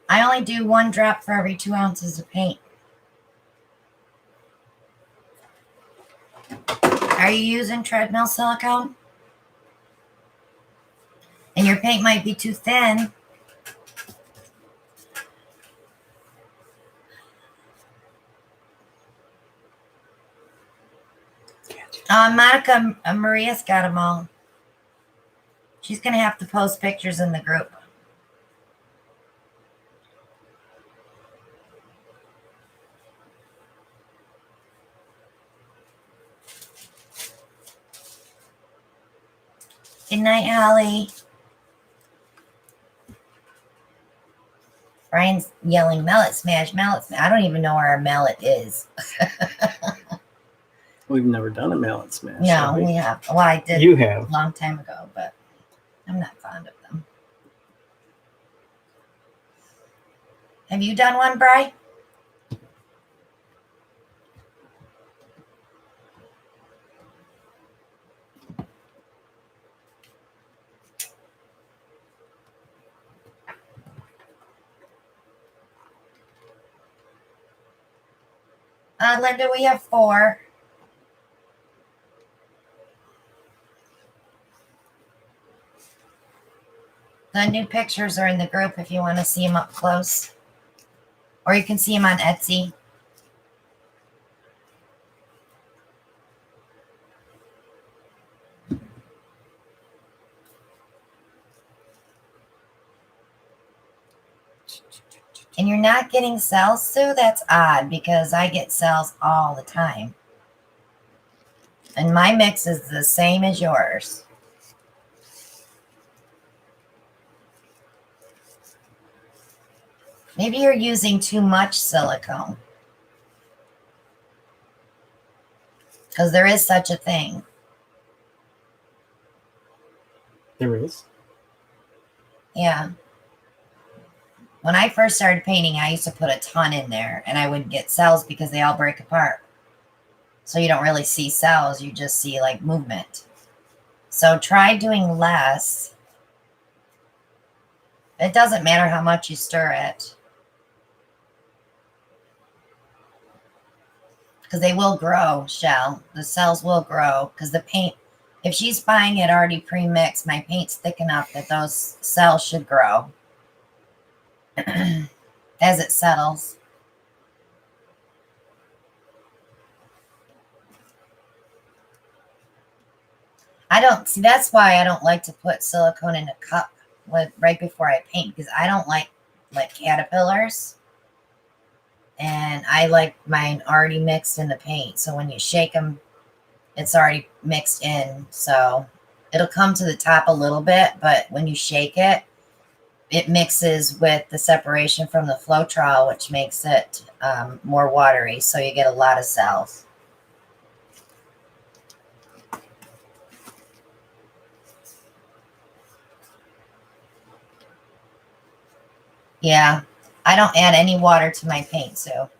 I only do 1 drop for every 2 ounces of paint. Are you using treadmill silicone? And your paint might be too thin. Monica Maria's got them all. She's going to have to post pictures in the group. Good night, Holly. Brian's yelling, mallet smash, mallet smash. I don't even know where our mallet is. We've never done a mallet smash. No, we have. Well, I did You have. a long time ago, but I'm not fond of them. Have you done one, Bri? Linda, we have 4. The new pictures are in the group if you want to see them up close. Or you can see them on Etsy. And you're not getting cells, Sue? That's odd because I get cells all the time. And my mix is the same as yours. Maybe you're using too much silicone. Because there is such a thing. There is? Yeah. When I first started painting, I used to put a ton in there. And I would get cells because they all break apart. So you don't really see cells. You just see like movement. So try doing less. It doesn't matter how much you stir it. Because they will grow, Shell. The cells will grow. Because the paint, if she's buying it already pre-mixed, my paint's thick enough that those cells should grow as it settles. I don't see, that's why I don't like to put silicone in a cup right before I paint, because I don't like caterpillars. And I like mine already mixed in the paint. So when you shake them, it's already mixed in. So it'll come to the top a little bit, but when you shake it, it mixes with the separation from the Floetrol, which makes it more watery. So you get a lot of cells. Yeah, I don't add any water to my paint, so.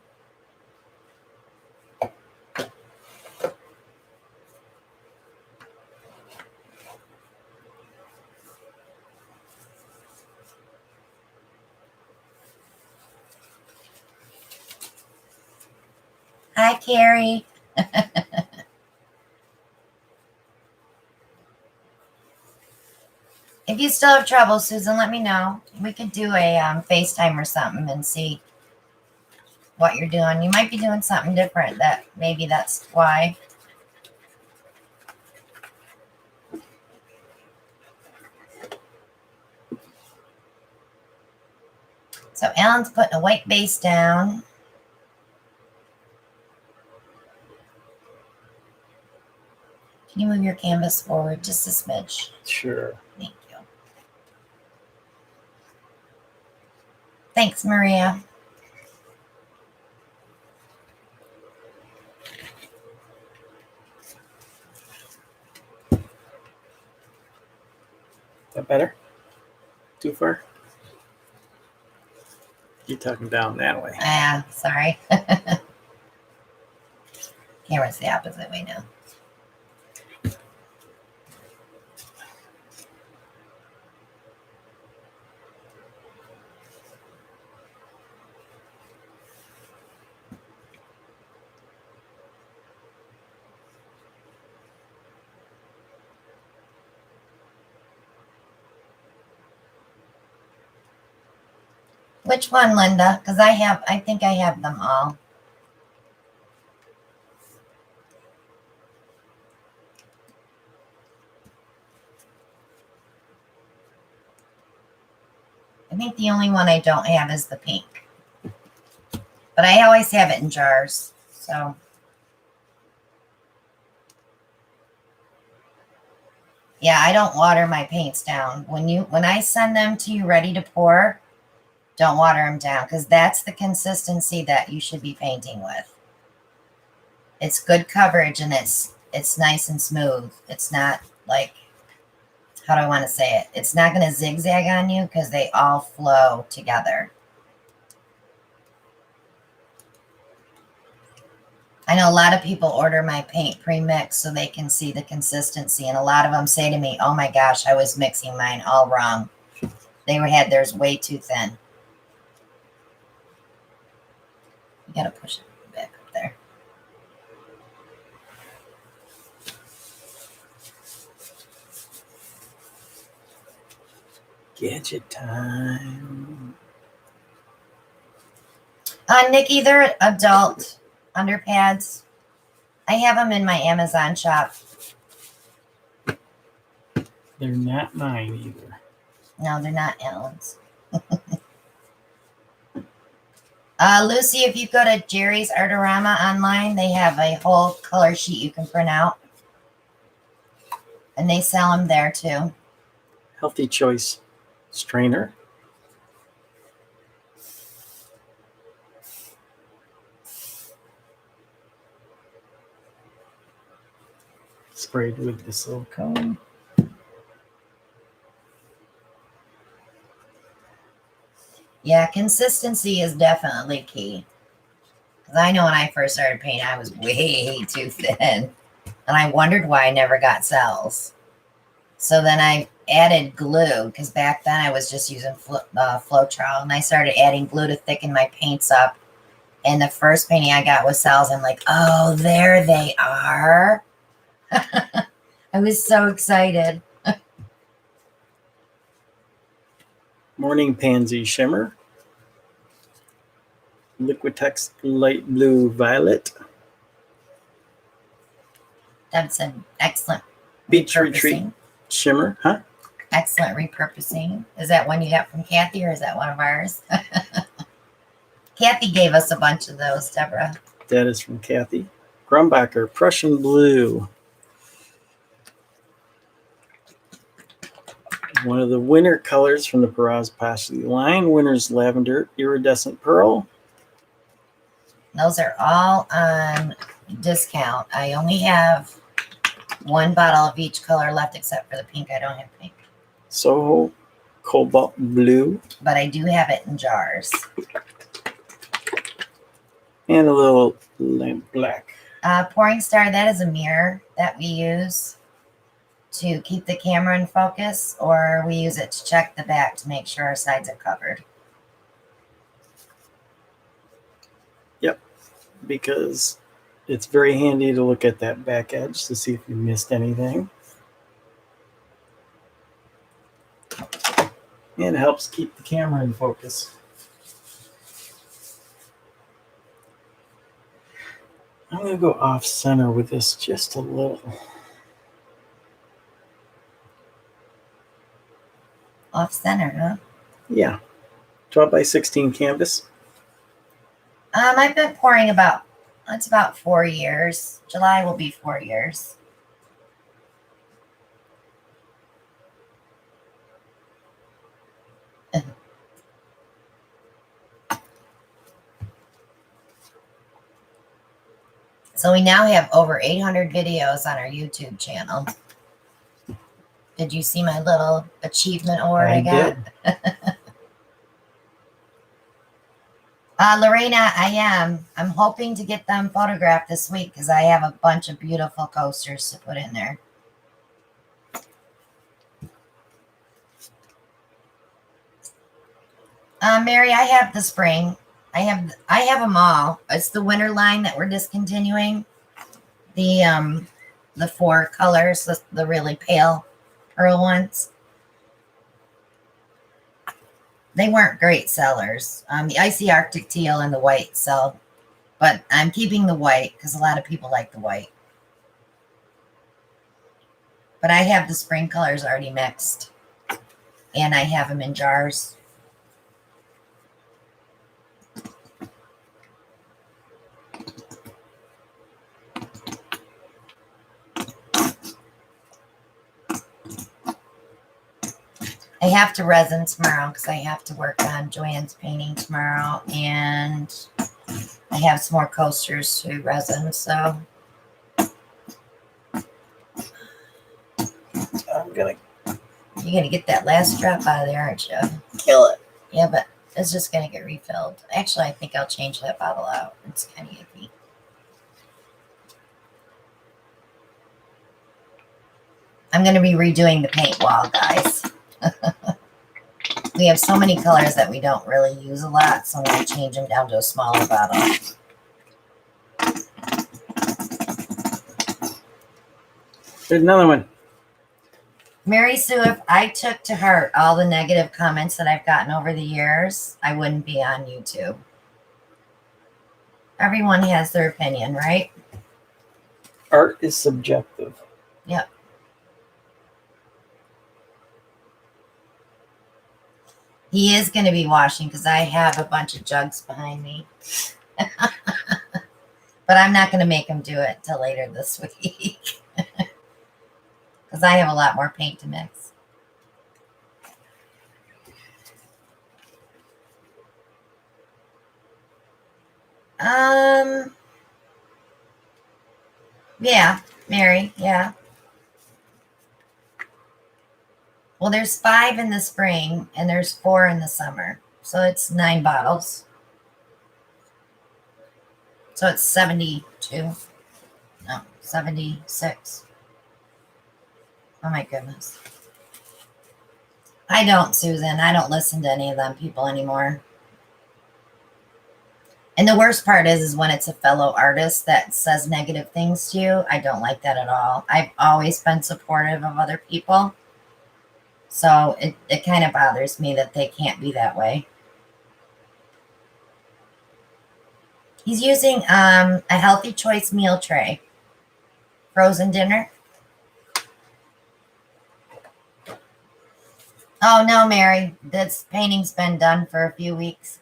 Hi, Carrie. If you still have trouble, Susan, let me know. We could do a FaceTime or something and see what you're doing. You might be doing something different. That maybe that's why. So Alan's putting a white base down. Can you move your canvas forward just a smidge? Sure. Thank you. Thanks, Maria. That better? Too far? You're talking down that way. Ah, sorry. Camera's the opposite way now. Which one, Linda? Because I think I have them all. I think the only one I don't have is the pink. But I always have it in jars. So yeah, I don't water my paints down. When I send them to you ready to pour, don't water them down because that's the consistency that you should be painting with. It's good coverage and it's nice and smooth. It's not like, how do I want to say it? It's not going to zigzag on you because they all flow together. I know a lot of people order my paint pre-mixed so they can see the consistency. And a lot of them say to me, oh my gosh, I was mixing mine all wrong. They had theirs way too thin. You got to push it back up there. Gadget time. Nikki, they're adult underpads. I have them in my Amazon shop. They're not mine either. No, they're not Alan's. Lucy, if you go to Jerry's Artorama online, they have a whole color sheet you can print out. And they sell them there too. Healthy Choice strainer. Sprayed with the silicone. Yeah, consistency is definitely key. Because I know when I first started painting, I was way too thin. And I wondered why I never got cells. So then I added glue, because back then I was just using Floetrol. And I started adding glue to thicken my paints up. And the first painting I got with cells, I'm like, oh, there they are. I was so excited. Morning Pansy Shimmer. Liquitex Light Blue Violet. That's an excellent Beach Retreat Shimmer. Huh? Excellent repurposing. Is that one you got from Kathy or is that one of ours? Kathy gave us a bunch of those, Deborah. That is from Kathy. Grumbacher Prussian Blue. one of the winter colors from the Peraz Pashley line. Winter's Lavender Iridescent Pearl. Those are all on discount. I only have one bottle of each color left except for the pink. I don't have pink. Soho Cobalt Blue. But I do have it in jars. And a little lamp black. Pouring Star, that is a mirror that we use to keep the camera in focus, or we use it to check the back to make sure our sides are covered. Yep, because it's very handy to look at that back edge to see if you missed anything. And it helps keep the camera in focus. I'm going to go off center with this just a little. Off center, huh? Yeah. 12 by 16 canvas. I've been pouring about 4 years. July will be 4 years. So we now have over 800 videos on our YouTube channel. Did you see my little achievement award I got? Did. Lorena, I'm hoping to get them photographed this week because I have a bunch of beautiful coasters to put in there. Mary, I have the spring. I have them all. It's the winter line that we're discontinuing. The 4 colors, the really pale pearl ones. They weren't great sellers. The icy Arctic teal and the white sell, but I'm keeping the white because a lot of people like the white. But I have the spring colors already mixed, and I have them in jars. I have to resin tomorrow because I have to work on Joanne's painting tomorrow, and I have some more coasters to resin, so You're gonna get that last drop out of there, aren't you? kill it. Yeah, but it's just gonna get refilled. Actually, I think I'll change that bottle out. It's kind of iffy. I'm gonna be redoing the paint wall, guys. We have so many colors that we don't really use a lot, so I'm going to change them down to a smaller bottle. There's another one. Mary Sue, if I took to heart all the negative comments that I've gotten over the years, I wouldn't be on YouTube. Everyone has their opinion, right? Art is subjective. Yep. He is going to be washing because I have a bunch of jugs behind me. But I'm not going to make him do it till later this week. Because I have a lot more paint to mix. Yeah, Mary, yeah. Well, there's 5 in the spring and there's 4 in the summer. So it's 9 bottles. So it's 72. No, 76. Oh my goodness. I don't, Susan. I don't listen to any of them people anymore. And the worst part is when it's a fellow artist that says negative things to you. I don't like that at all. I've always been supportive of other people. So it kind of bothers me that they can't be that way. He's using a Healthy Choice meal tray. Frozen dinner. Oh, no, Mary. This painting's been done for a few weeks.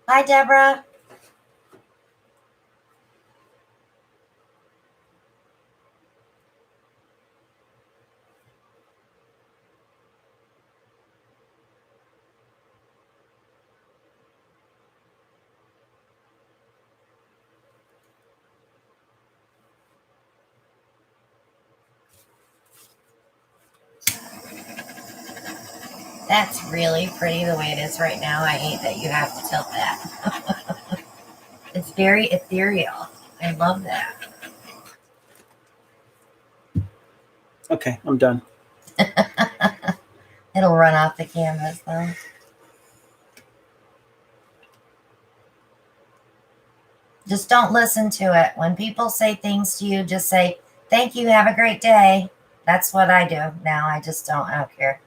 Hi, Deborah. That's really pretty the way it is right now. I hate that you have to tilt that. It's very ethereal. I love that. Okay, I'm done. It'll run off the canvas though. Just don't listen to it. When people say things to you, just say, thank you, have a great day. That's what I do now. I don't care.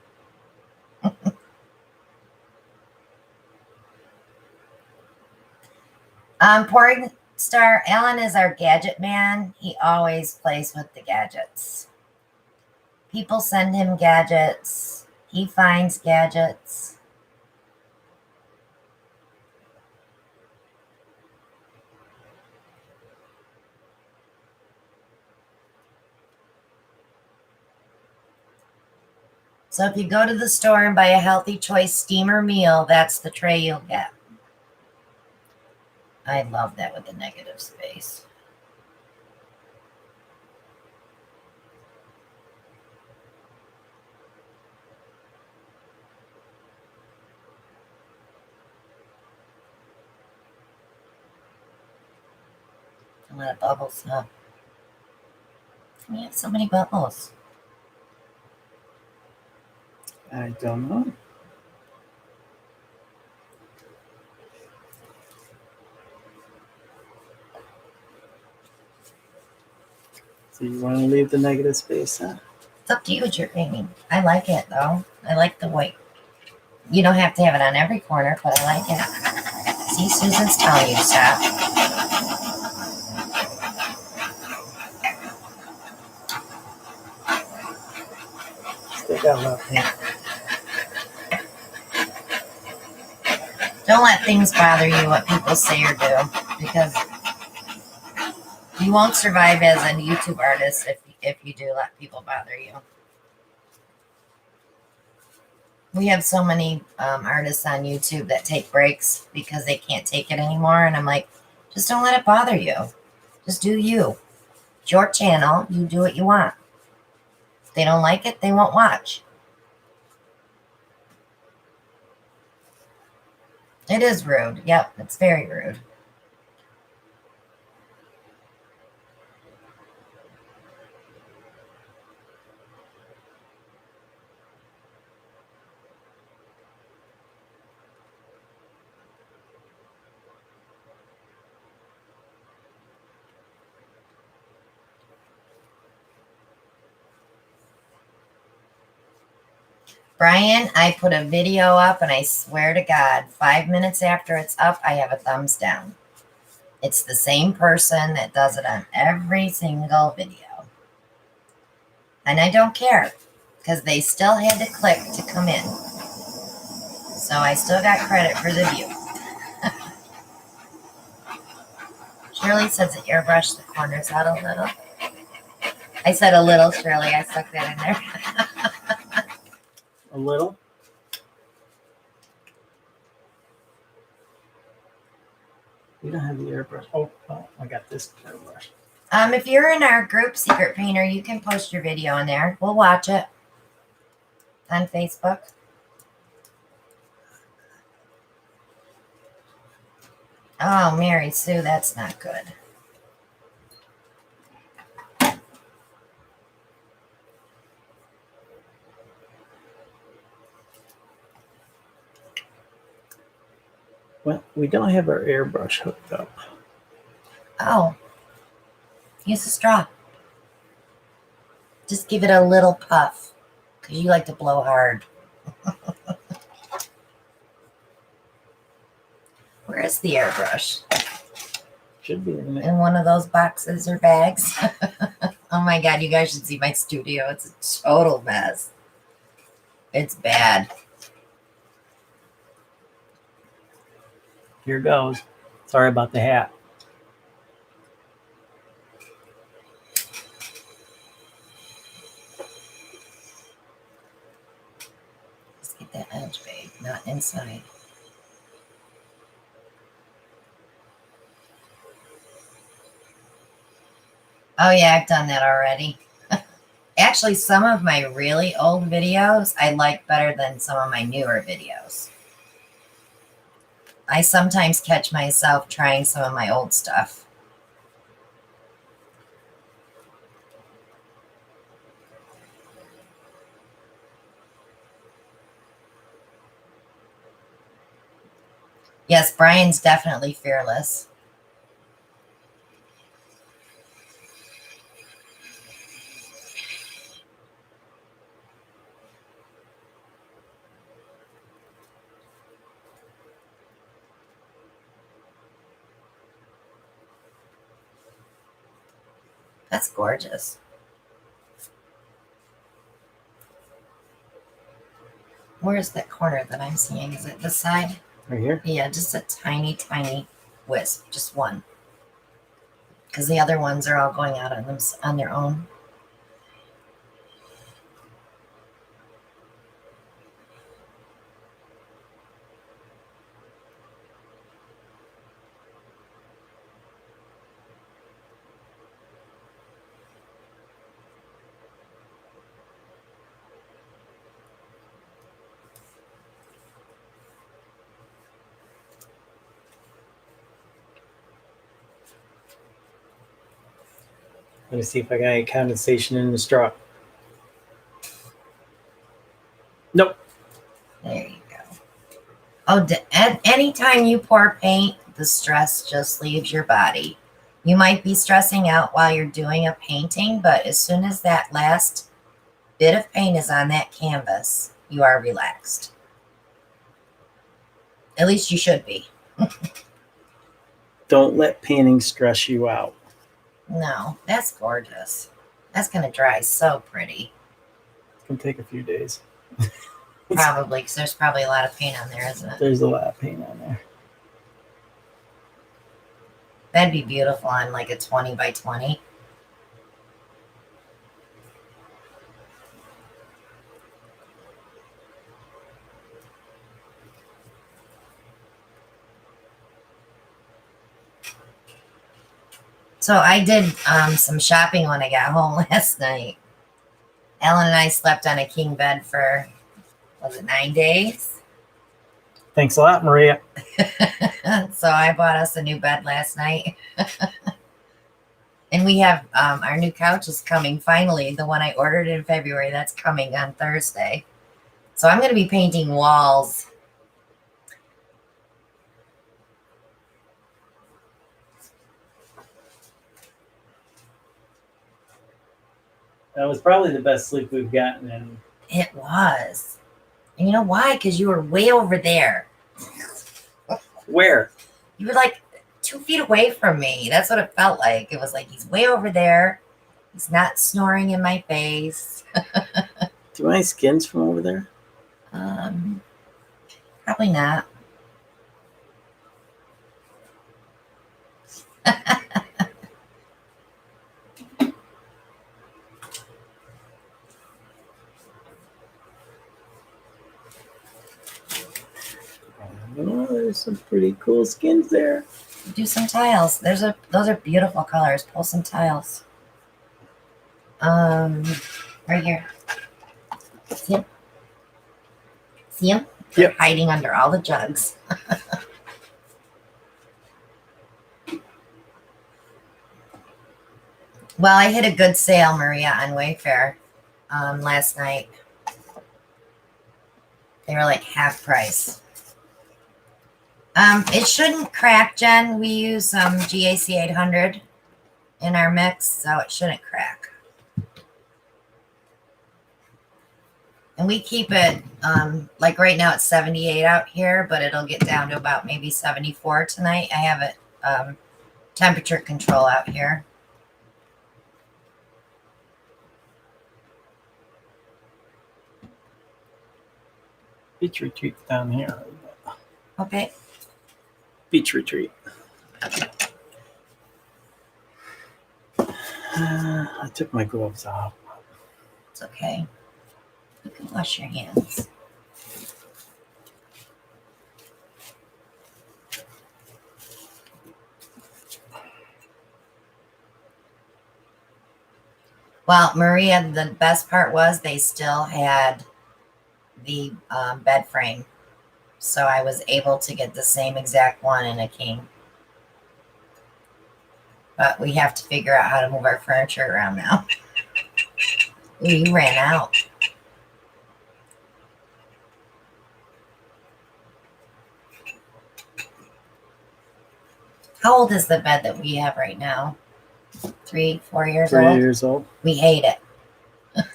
Porn star Alan is our gadget man. He always plays with the gadgets. People send him gadgets. He finds gadgets. So if you go to the store and buy a Healthy Choice steamer meal, that's the tray you'll get. I love that with the negative space. A lot of bubbles, huh? We have so many bubbles. I don't know. So you want to leave the negative space, huh? It's up to you what you're painting. I like it though. I like the white. You don't have to have it on every corner, but I like it. See, Susan's telling you stop. Still got a lot of paint. Don't let things bother you, what people say or do, because you won't survive as a YouTube artist if you do let people bother you. We have so many artists on YouTube that take breaks because they can't take it anymore. And I'm like, just don't let it bother you. Just do you. It's your channel. You do what you want. If they don't like it, they won't watch. It is rude. Yep, it's very rude. Brian, I put a video up and I swear to God, 5 minutes after it's up, I have a thumbs down. It's the same person that does it on every single video. And I don't care because they still had to click to come in. So I still got credit for the view. Shirley says to airbrush the corners out a little. I said a little, Shirley. I stuck that in there. A little. We don't have the airbrush. Oh, I got this airbrush. If you're in our group, Secret Painter, you can post your video in there. We'll watch it on Facebook. Oh, Mary Sue, that's not good. Well, we don't have our airbrush hooked up. Oh, use a straw. Just give it a little puff because you like to blow hard. Where is the airbrush? Should be in there. In one of those boxes or bags. Oh my God, you guys should see my studio. It's a total mess. It's bad. Here goes. Sorry about the hat. Let's get that edge, babe, not inside. Oh yeah, I've done that already. Actually, some of my really old videos I like better than some of my newer videos. I sometimes catch myself trying some of my old stuff. Yes, Brian's definitely fearless. That's gorgeous. Where's that corner that I'm seeing? Is it this side? Right here? Yeah, just a tiny, tiny wisp. Just one. Because the other ones are all going out on their own. Let me see if I got any condensation in the straw. Nope. There you go. Oh, anytime you pour paint, the stress just leaves your body. You might be stressing out while you're doing a painting, but as soon as that last bit of paint is on that canvas, you are relaxed. At least you should be. Don't let painting stress you out. No, that's gorgeous. That's going to dry so pretty. It's going to take a few days. Probably, because there's probably a lot of paint on there, isn't it? There's a lot of paint on there. That'd be beautiful on like a 20 by 20. So I did some shopping when I got home last night. Ellen and I slept on a king bed for, was it 9 days? Thanks a lot, Maria. So I bought us a new bed last night. And we have our new couch is coming finally. The one I ordered in February, that's coming on Thursday. So I'm going to be painting walls. That was probably the best sleep we've gotten in. It was. And you know why? Because you were way over there. Where? You were like 2 feet away from me. That's what it felt like. It was like he's way over there. He's not snoring in my face. Do you want any skins from over there? Probably not. Oh, there's some pretty cool skins there. Do some tiles. Those are beautiful colors. Pull some tiles. Right here. See him? See him? They're Yep. hiding under all the jugs. Well, I hit a good sale, Maria, on Wayfair last night. They were like half price. It shouldn't crack, Jen. We use GAC 800 in our mix, so it shouldn't crack. And we keep it, like right now it's 78 out here, but it'll get down to about maybe 74 tonight. I have it temperature control out here. Beach retreat's down here. Okay. Beach retreat. I took my gloves off. It's okay. You can wash your hands. Well, Maria, the best part was they still had the bed frame. So I was able to get the same exact one in a king. But we have to figure out how to move our furniture around now. Ooh, you ran out. How old is the bed that we have right now? 3, 4 years 3 old? years old. We hate it.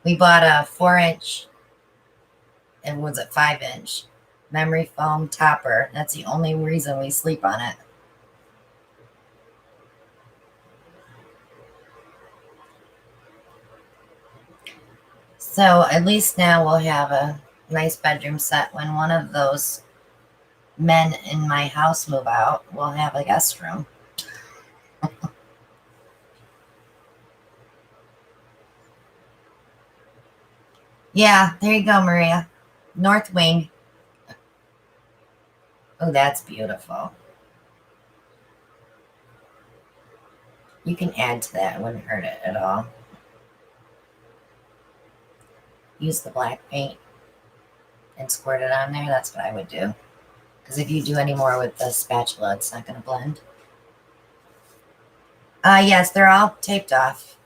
We bought a 4-inch, and was it 5-inch memory foam topper. That's the only reason we sleep on it. So at least now we'll have a nice bedroom set. When one of those men in my house move out, we'll have a guest room. Yeah, there you go, Maria. North wing. Oh, that's beautiful. You can add to that. It wouldn't hurt it at all. Use the black paint and squirt it on there. That's what I would do. Because if you do any more with the spatula, it's not going to blend. Yes, they're all taped off.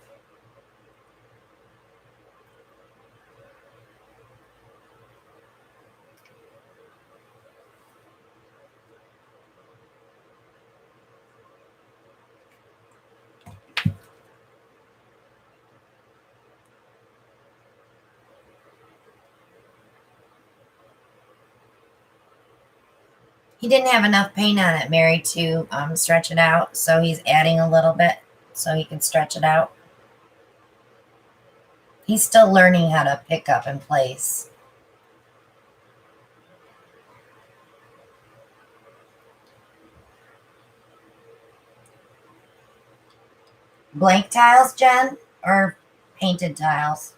He didn't have enough paint on it, Mary, to stretch it out. So he's adding a little bit so he can stretch it out. He's still learning how to pick up in place. Blank tiles, Jen, or painted tiles?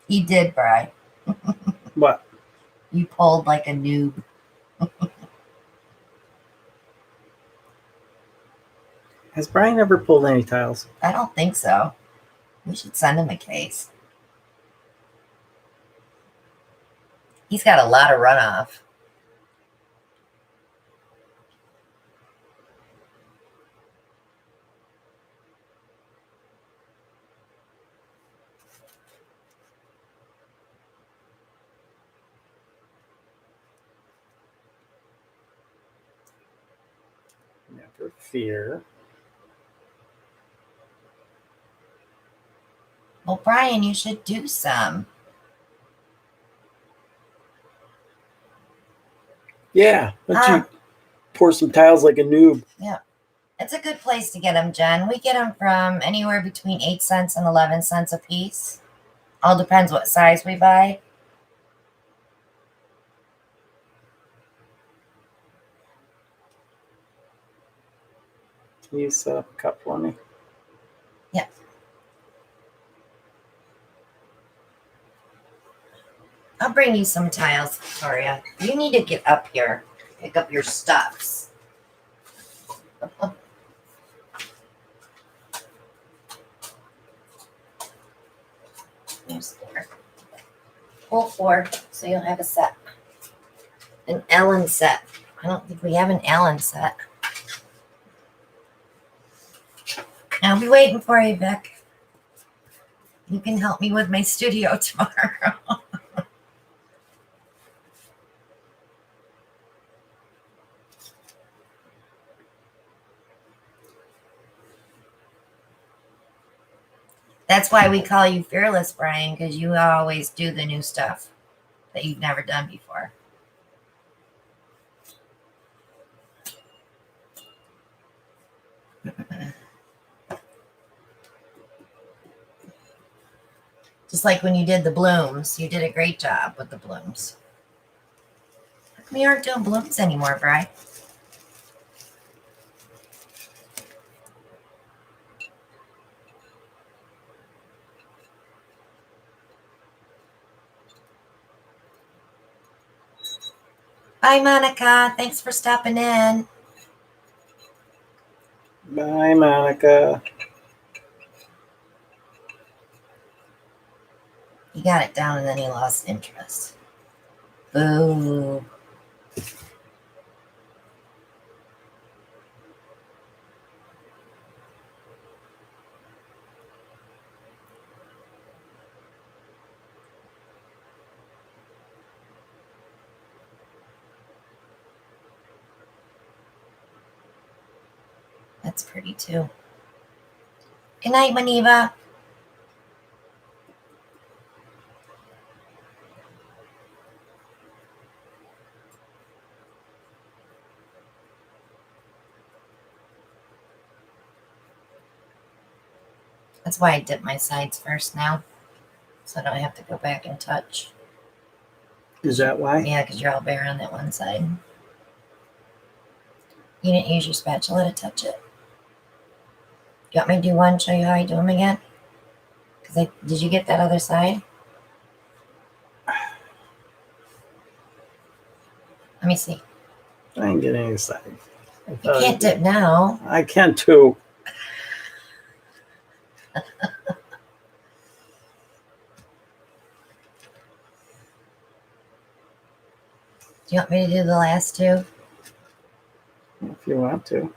He did, Bri. What? You pulled like a noob. Has Brian ever pulled any tiles? I don't think so. We should send him a case. He's got a lot of runoff. Never fear. Well, Brian, you should do some. Yeah, but you pour some tiles like a noob. Yeah. It's a good place to get them, Jen. We get them from anywhere between 8 cents and 11 cents a piece. All depends what size we buy. Can you set up a cup for me? Yeah. I'll bring you some tiles, Victoria. You need to get up here, pick up your stuffs. There's there. Pull 4, so you'll have a set. An Allen set. I don't think we have an Allen set. I'll be waiting for you, Vic. You can help me with my studio tomorrow. That's why we call you Fearless, Brian, because you always do the new stuff that you've never done before. Just like when you did the blooms, you did a great job with the blooms. How come you aren't doing blooms anymore, Brian? Bye, Monica. Thanks for stopping in. Bye, Monica. He got it down and then he lost interest. Boo. That's pretty too. Good night, Maniva. That's why I dip my sides first now, so I don't have to go back and touch. Is that why? Yeah, because you're all bare on that one side. You didn't use your spatula to touch it. You want me to do one, show you how I do them again? Because did you get that other side? Let me see. I didn't get any side. You can't dip now. I can too. Do you want me to do the last two? If you want to.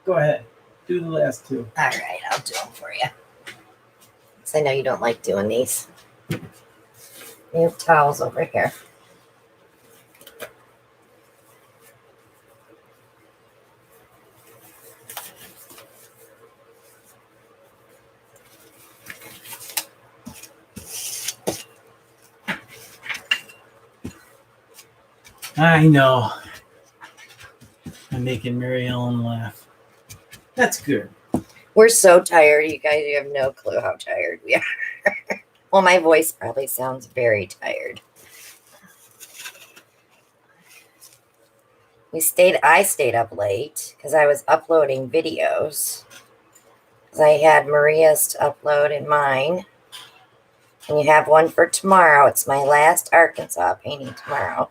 Go ahead. Do the last two. All right, I'll do them for you. Because I know you don't like doing these. We have towels over here. I know. I'm making Mary Ellen laugh. That's good. We're so tired, you guys. You have no clue how tired we are. Well, my voice probably sounds very tired. I stayed up late because I was uploading videos. Because I had Maria's to upload and mine. And you have one for tomorrow. It's my last Arkansas painting tomorrow.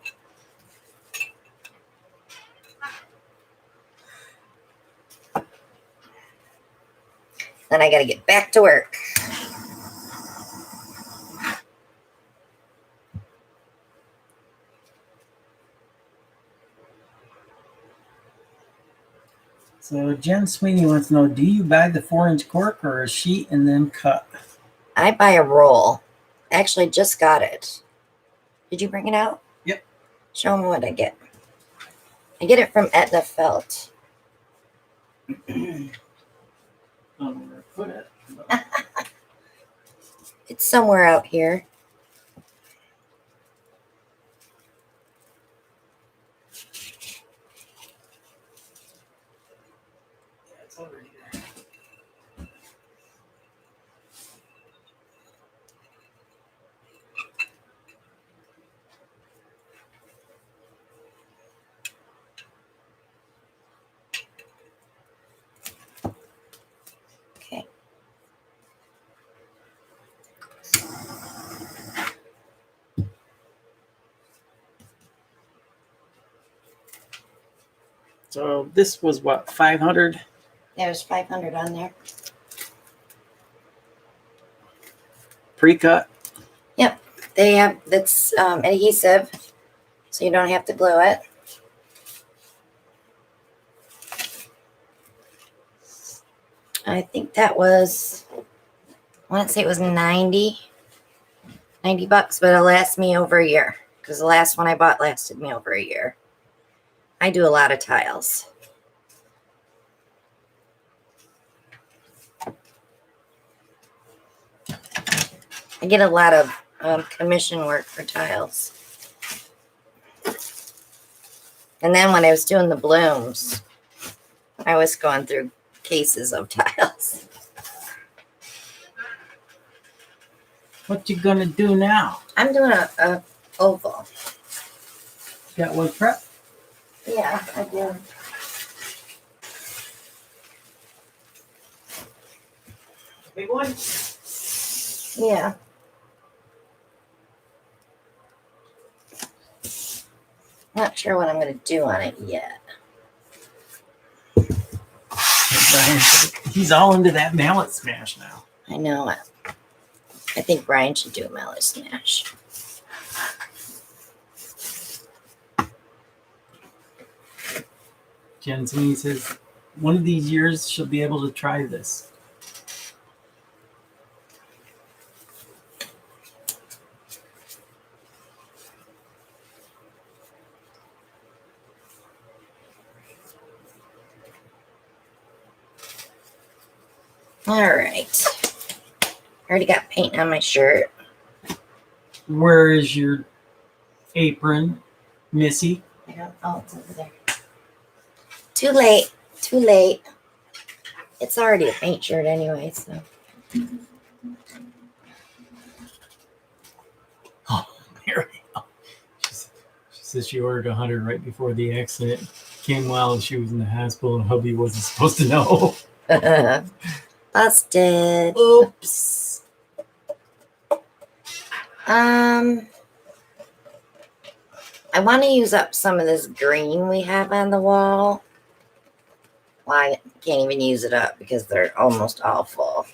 Then I got to get back to work. So Jen Sweeney wants to know, do you buy the 4-inch cork or a sheet and then cut? I buy a roll. Actually, just got it. Did you bring it out? Yep. Show them what I get. I get it from Etna Felt. I don't know where to put it. It's somewhere out here. Yeah, it's over here. Okay. So this was what, 500? There's 500 on there. Pre-cut? Yep. They have, that's adhesive, so you don't have to glue it. I think that was, I want to say it was 90 bucks, but it'll last me over a year because the last one I bought lasted me over a year. I do a lot of tiles. I get a lot of commission work for tiles. And then when I was doing the blooms, I was going through cases of tiles. What you gonna do now? I'm doing a oval. Got wood prep? Yeah, I do. Big one? Yeah. Not sure what I'm going to do on it yet. Brian, he's all into that mallet smash now. I know it. I think Brian should do a mallet smash. Jensen says, one of these years she'll be able to try this. All right. Already got paint on my shirt. Where is your apron, Missy? I don't know. It's over there. Too late. Too late. It's already a paint shirt anyway, so. Oh, Mary. She says she ordered 100 right before the accident. Came while she was in the hospital and hubby wasn't supposed to know. Busted. Oops. I want to use up some of this green we have on the wall. Well, I can't even use it up because they're almost all full.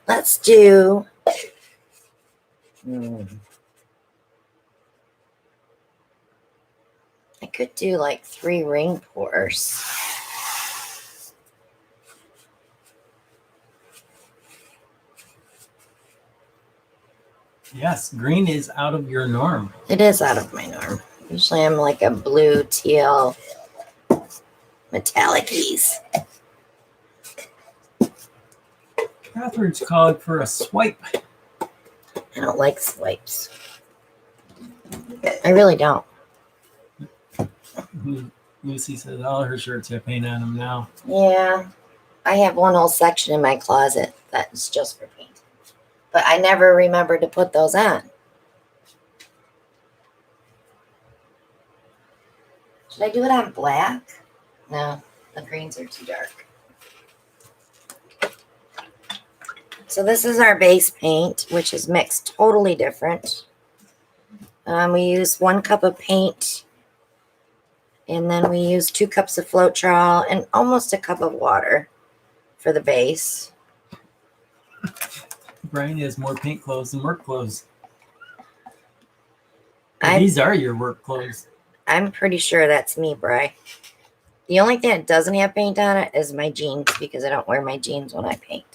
Let's do... I could do like 3 ring pours. Yes, green is out of your norm. It is out of my norm. Usually I'm like a blue, teal, metallic-ies. Catherine's calling for a swipe. I don't like swipes. I really don't. Lucy says all her shirts have paint on them now. Yeah. I have one whole section in my closet that's just for paint. But I never remember to put those on. Should I do it on black? No, the greens are too dark. So this is our base paint, which is mixed totally different. We use 1 cup of paint, and then we use 2 cups of Floetrol and almost a cup of water for the base. Brian has more paint clothes than work clothes. These are your work clothes. I'm pretty sure that's me, Bri. The only thing that doesn't have paint on it is my jeans, because I don't wear my jeans when I paint.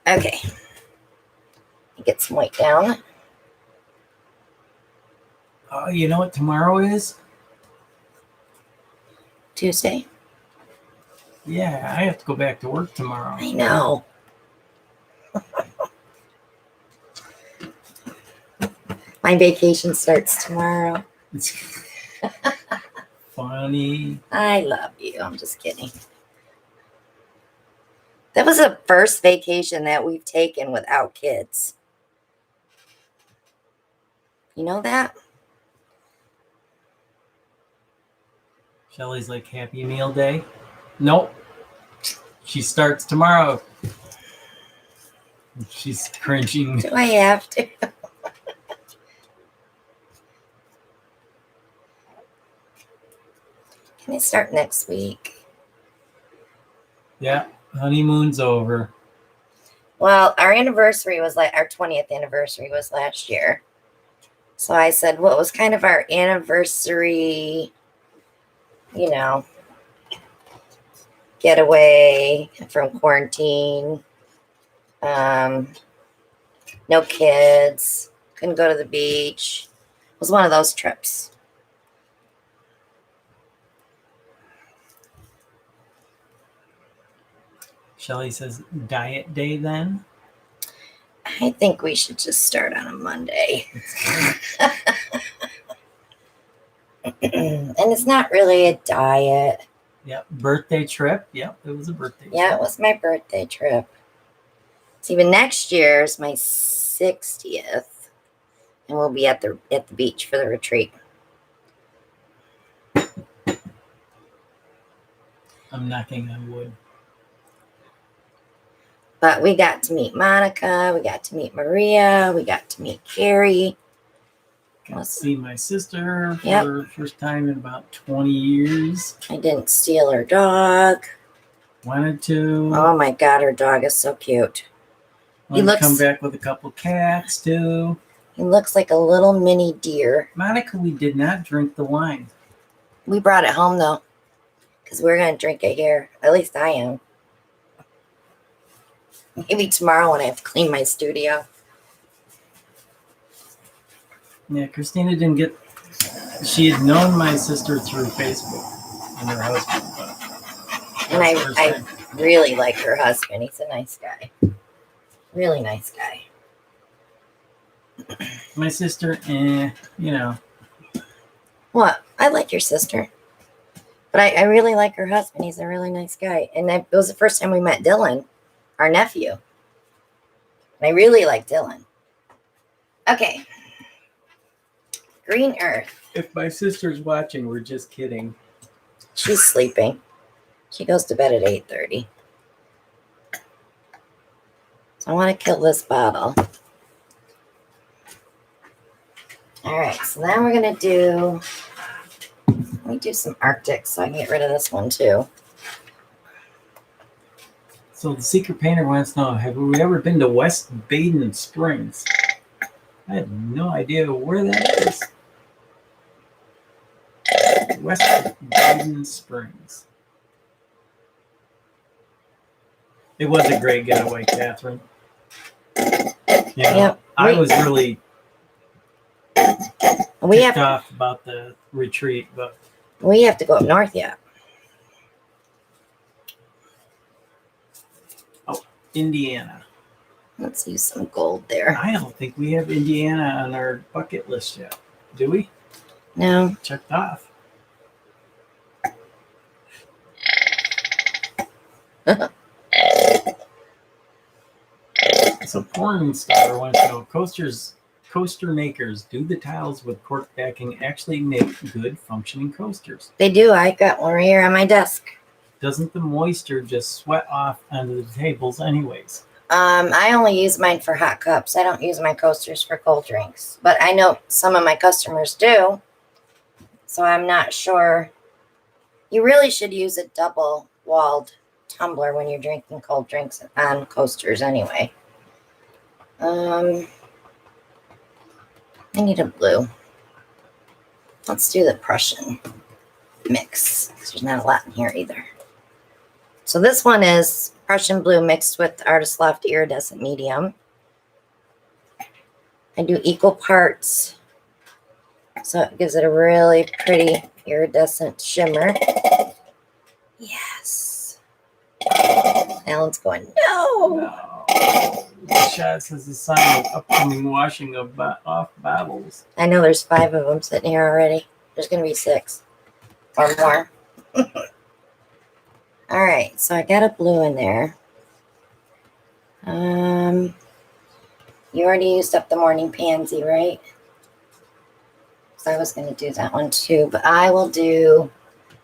Okay. Get some white down. You know what tomorrow is? Tuesday. Yeah, I have to go back to work tomorrow. I know. My vacation starts tomorrow. It's funny. I love you. I'm just kidding. That was the first vacation that we've taken without kids. You know that? Shelly's like, Happy Meal Day? Nope. She starts tomorrow. She's cringing. Do I have to? Can I start next week? Yeah, honeymoon's over. Well, our anniversary was like our 20th anniversary was last year. So I said, well, it was kind of our anniversary, you know, getaway from quarantine. No kids, couldn't go to the beach. It was one of those trips. Shelly says, diet day then? I think we should just start on a Monday. And it's not really a diet. Yep, birthday trip. Yep, it was a birthday trip. Yeah, it was my birthday trip. So even next year is my 60th. And we'll be at the beach for the retreat. I'm knocking on wood. But we got to meet Monica. We got to meet Maria. We got to meet Carrie. Got to see my sister for Yep. the first time in about 20 years. I didn't steal her dog. Wanted to. Oh my God, her dog is so cute. Wanted to come back with a couple cats too. He looks like a little mini deer. Monica, we did not drink the wine. We brought it home though, because we're going to drink it here. At least I am. Maybe tomorrow when I have to clean my studio. Yeah, Christina didn't get. She had known my sister through Facebook and her husband. But And I really like her husband. He's a nice guy. Really nice guy. My sister, you know. What? I like your sister. But I really like her husband. He's a really nice guy. And it was the first time we met Dylan, our nephew. And I really like Dylan. Okay. Green Earth. If my sister's watching, we're just kidding. She's sleeping. She goes to bed at 8:30. So I want to kill this bottle. All right, so now we're going to do, let me do some Arctic so I can get rid of this one too. So the secret painter wants to know, have we ever been to West Baden Springs? I have no idea where that is. West Baden Springs. It was a great getaway, Catherine. Yeah, Yep. I was really We ticked have off about the retreat, but to go up north yet. Indiana. Let's use some gold there. I don't think we have Indiana on our bucket list yet. Do we? No. Checked off. So porn star wants to know, coaster makers, do the tiles with cork backing actually make good functioning coasters? They do. I got one right here on my desk. Doesn't the moisture just sweat off onto the tables anyways? I only use mine for hot cups. I don't use my coasters for cold drinks. But I know some of my customers do. So I'm not sure. You really should use a double-walled tumbler when you're drinking cold drinks on coasters anyway. I need a blue. Let's do the Prussian mix. There's not a lot in here either. So this one is Prussian blue mixed with Artist Loft iridescent medium. I do equal parts, so it gives it a really pretty iridescent shimmer. Yes. Alan's going, no. The shot says a sign of upcoming washing of off bottles. I know there's 5 of them sitting here already. There's going to be 6 or more. All right, so I got a blue in there. You already used up the morning pansy, right? So I was going to do that one too, but I will do.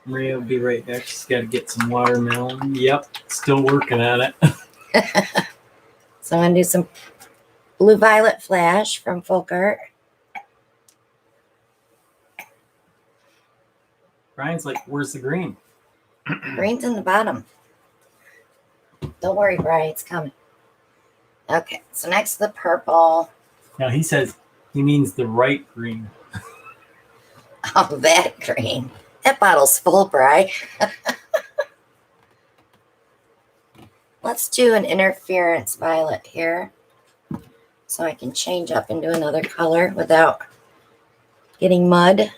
Maria will be right back. She's got to get some watermelon. Yep, still working on it. So I'm going to do some Blue Violet Flash from Folk Art. Brian's like, where's the green? Green's in the bottom. Don't worry, Brian, it's coming. Okay, so next to the purple. Now he says he means the right green. Oh, that green. That bottle's full, Bri. Let's do an interference violet here so I can change up into another color without getting mud.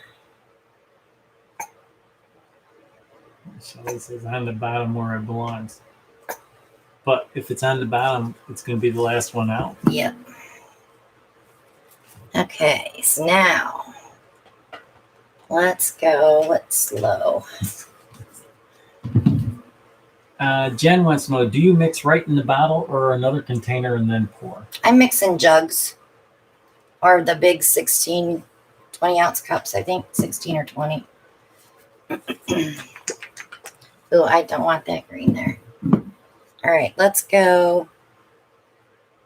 Shelly says on the bottom where it belongs. But if it's on the bottom, it's going to be the last one out. Yep. Okay, so now let's go. Let's slow. Jen wants to know, do you mix right in the bottle or another container and then pour? I mix in jugs or the big 16, 20 ounce cups, I think 16 or 20. Oh, I don't want that green there. All right, let's go.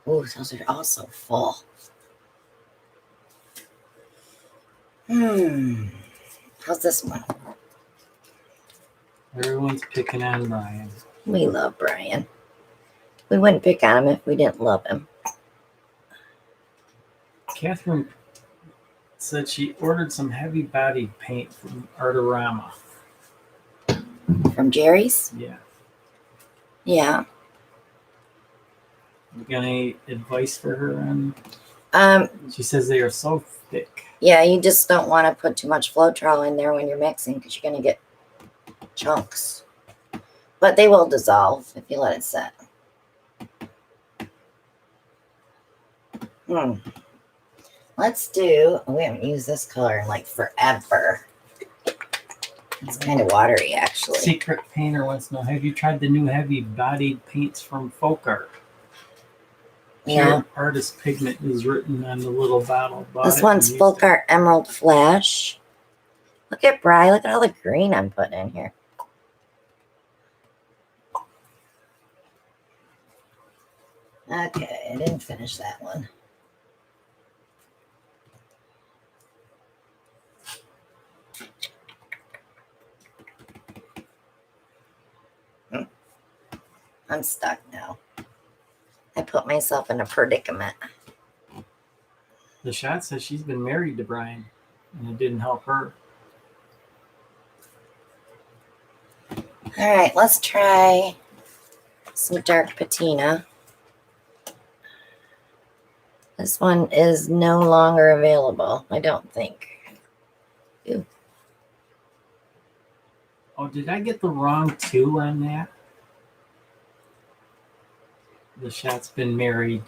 Oh, those are also full. How's this one? Everyone's picking on Brian. We love Brian. We wouldn't pick on him if we didn't love him. Catherine said she ordered some heavy-bodied paint from Artorama. From Jerry's? Yeah. Yeah. You got any advice for her on? She says they are so thick. Yeah, you just don't want to put too much Floetrol in there when you're mixing because you're going to get chunks. But they will dissolve if you let it set. Let's do, we haven't used this color in like forever. It's kind of watery, actually. Secret Painter wants to know, have you tried the new heavy-bodied paints from Folk Art? Yeah. Pure Artist Pigment is written on the little bottle. This one's Folk Art Emerald Flash. Look at Bri. Look at all the green I'm putting in here. Okay, I didn't finish that one. I'm stuck now. I put myself in a predicament. The shot says she's been married to Brian, and it didn't help her. All right, let's try some dark patina. This one is no longer available, I don't think. Ew. Oh, did I get the wrong 2 on that? The shot's been married.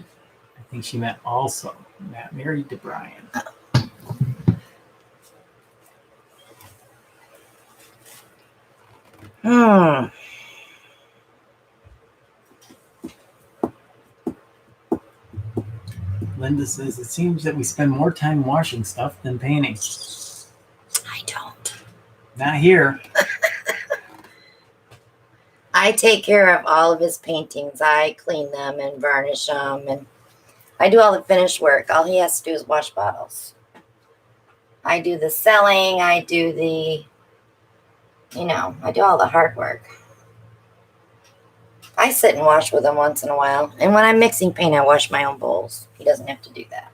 I think she meant also not married to Brian. Linda says, it seems that we spend more time washing stuff than painting. I don't. Not here. I take care of all of his paintings. I clean them and varnish them, and I do all the finished work. All he has to do is wash bottles. I do the selling. I do the, I do all the hard work. I sit and wash with him once in a while. And when I'm mixing paint, I wash my own bowls. He doesn't have to do that.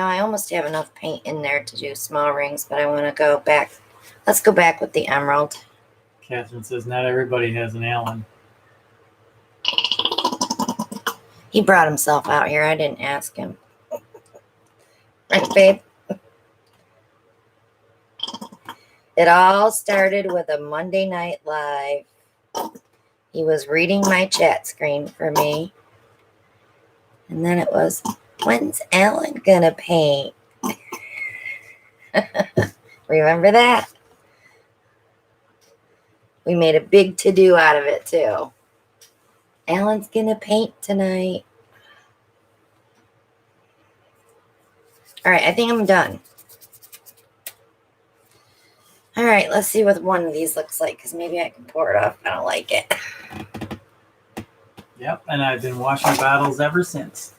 I almost have enough paint in there to do small rings, but I want to go back. Let's go back with the emerald. Catherine says, not everybody has an Allen. He brought himself out here. I didn't ask him. Right, babe? It all started with a Monday Night Live. He was reading my chat screen for me. And then it was, when's Alan gonna paint? Remember that? We made a big to-do out of it, too. Alan's gonna paint tonight. All right, I think I'm done. All right, let's see what one of these looks like, because maybe I can pour it off. I don't like it. Yep, and I've been washing bottles ever since.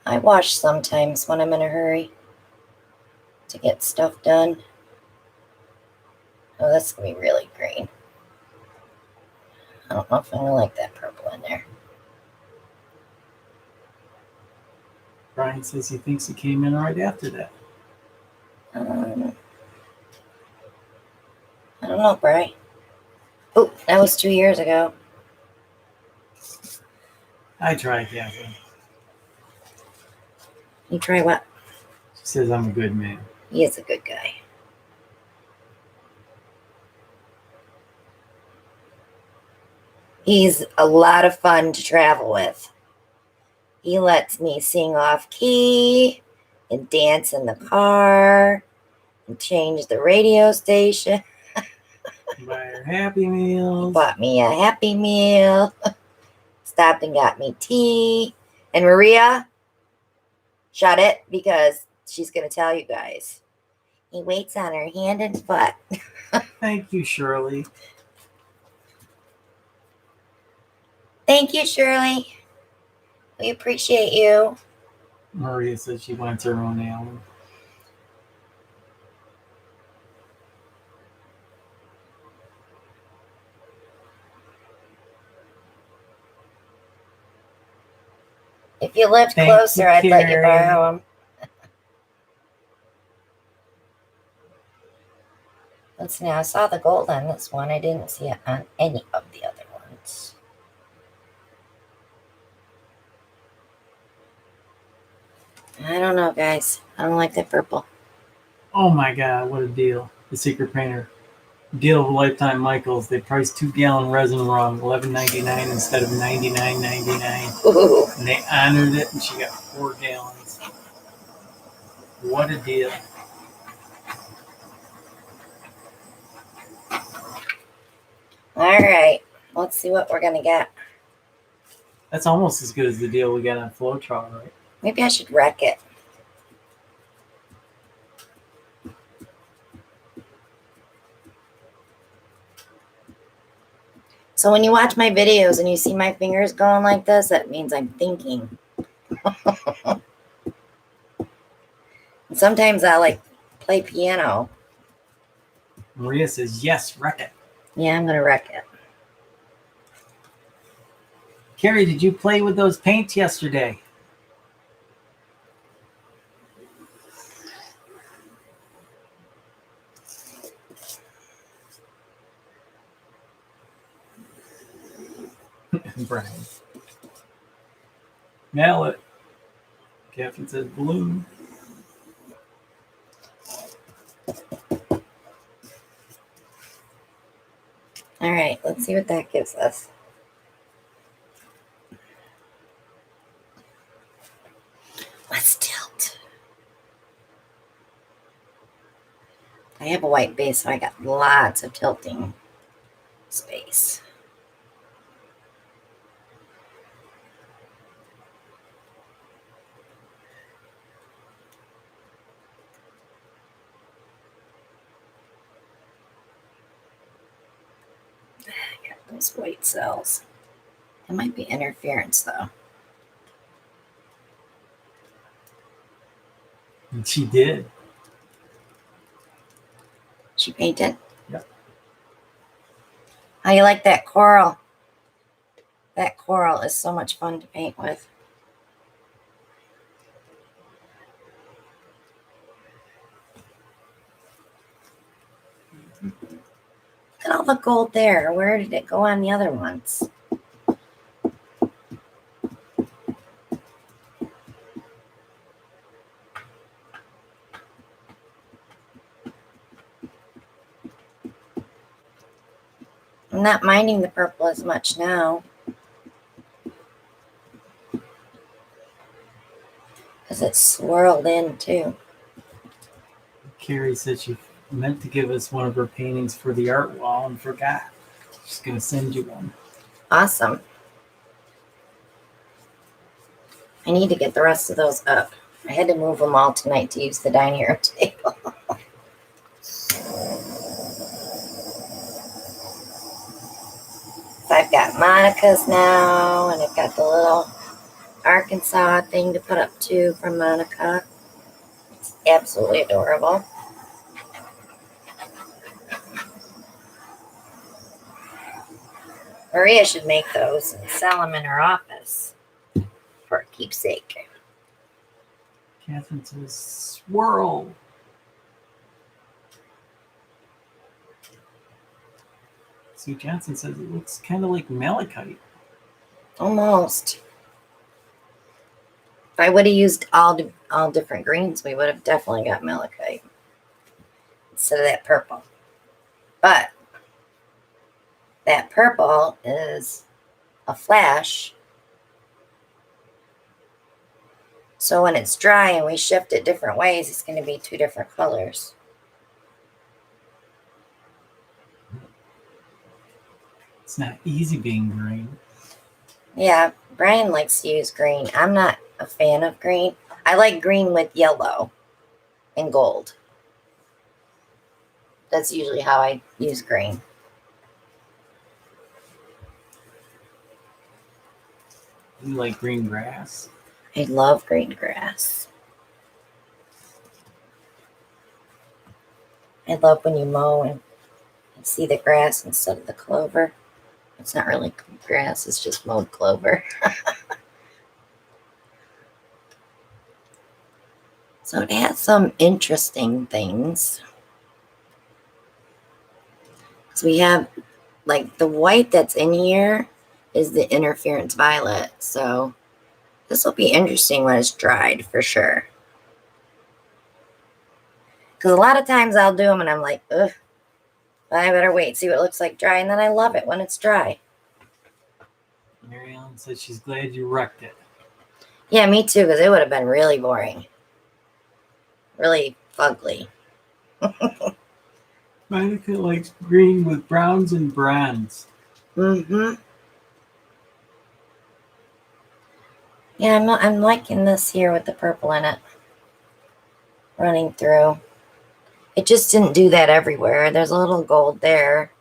I wash sometimes when I'm in a hurry to get stuff done. Oh, that's going to be really green. I don't know if I'm going to like that purple in there. Brian says he thinks he came in right after that. I don't know, Bri. Oh, that was 2 years ago. I tried, Catherine. You try what? She says I'm a good man. He is a good guy. He's a lot of fun to travel with. He lets me sing off key and dance in the car and change the radio station. By her Happy Meals. Bought me a Happy Meal. Stopped and got me tea. And Maria, shut it because she's going to tell you guys. He waits on her hand and foot. Thank you, Shirley. Thank you, Shirley. We appreciate you. Maria said she wants her own album. If you lived Thank closer, you, I'd let you Carrie. borrow them. Let's see. Now I saw the gold on this one. I didn't see it on any of the other ones. I don't know, guys. I don't like that purple. Oh my God, what a deal. The Secret Painter. Deal of a lifetime, Michaels. They priced 2-gallon resin wrong, $11.99 instead of $99.99. Ooh. And they honored it, and she got 4 gallons. What a deal. All right. Let's see what we're going to get. That's almost as good as the deal we got on Floetrol, right? Maybe I should wreck it. So when you watch my videos and you see my fingers going like this, that means I'm thinking. And sometimes I like play piano. Maria says, yes, wreck it. Yeah, I'm going to wreck it. Carrie, did you play with those paints yesterday? Brian. Mallet. Catherine says blue. All right, let's see what that gives us. Let's tilt. I have a white base, so I got lots of tilting space. I got those white cells. It might be interference, though. And she did. She painted? Yep. How you like that coral? That coral is so much fun to paint with. Look at all the gold there. Where did it go on the other ones? I'm not minding the purple as much now. Because it's swirled in too. Carrie said she meant to give us one of her paintings for the art wall and forgot. She's going to send you one. Awesome. I need to get the rest of those up. I had to move them all tonight to use the dining room table. So I've got Monica's now, and I've got the little Arkansas thing to put up too from Monica. It's absolutely adorable. Maria should make those and sell them in her office for a keepsake. Catherine says swirl. Sue Johnson says it looks kind of like malachite. Almost. If I would have used all different greens, we would have definitely got malachite instead of that purple. But that purple is a flash. So when it's dry and we shift it different ways, it's going to be 2 different colors. It's not easy being green. Yeah, Brian likes to use green. I'm not a fan of green. I like green with yellow and gold. That's usually how I use green. You like green grass? I love green grass. I love when you mow and you see the grass instead of the clover. It's not really grass, it's just mowed clover. So it has some interesting things. So we have, like, the white that's in here is the interference violet. So this will be interesting when it's dried for sure. Because a lot of times I'll do them and I'm like, ugh, I better wait, see what it looks like dry. And then I love it when it's dry. Mary Ellen says she's glad you wrecked it. Yeah, me too, because it would have been really boring. Really fugly. Monica likes green with browns and bronze. Mm-hmm. Yeah, I'm liking this here with the purple in it. Running through. It just didn't do that everywhere. There's a little gold there.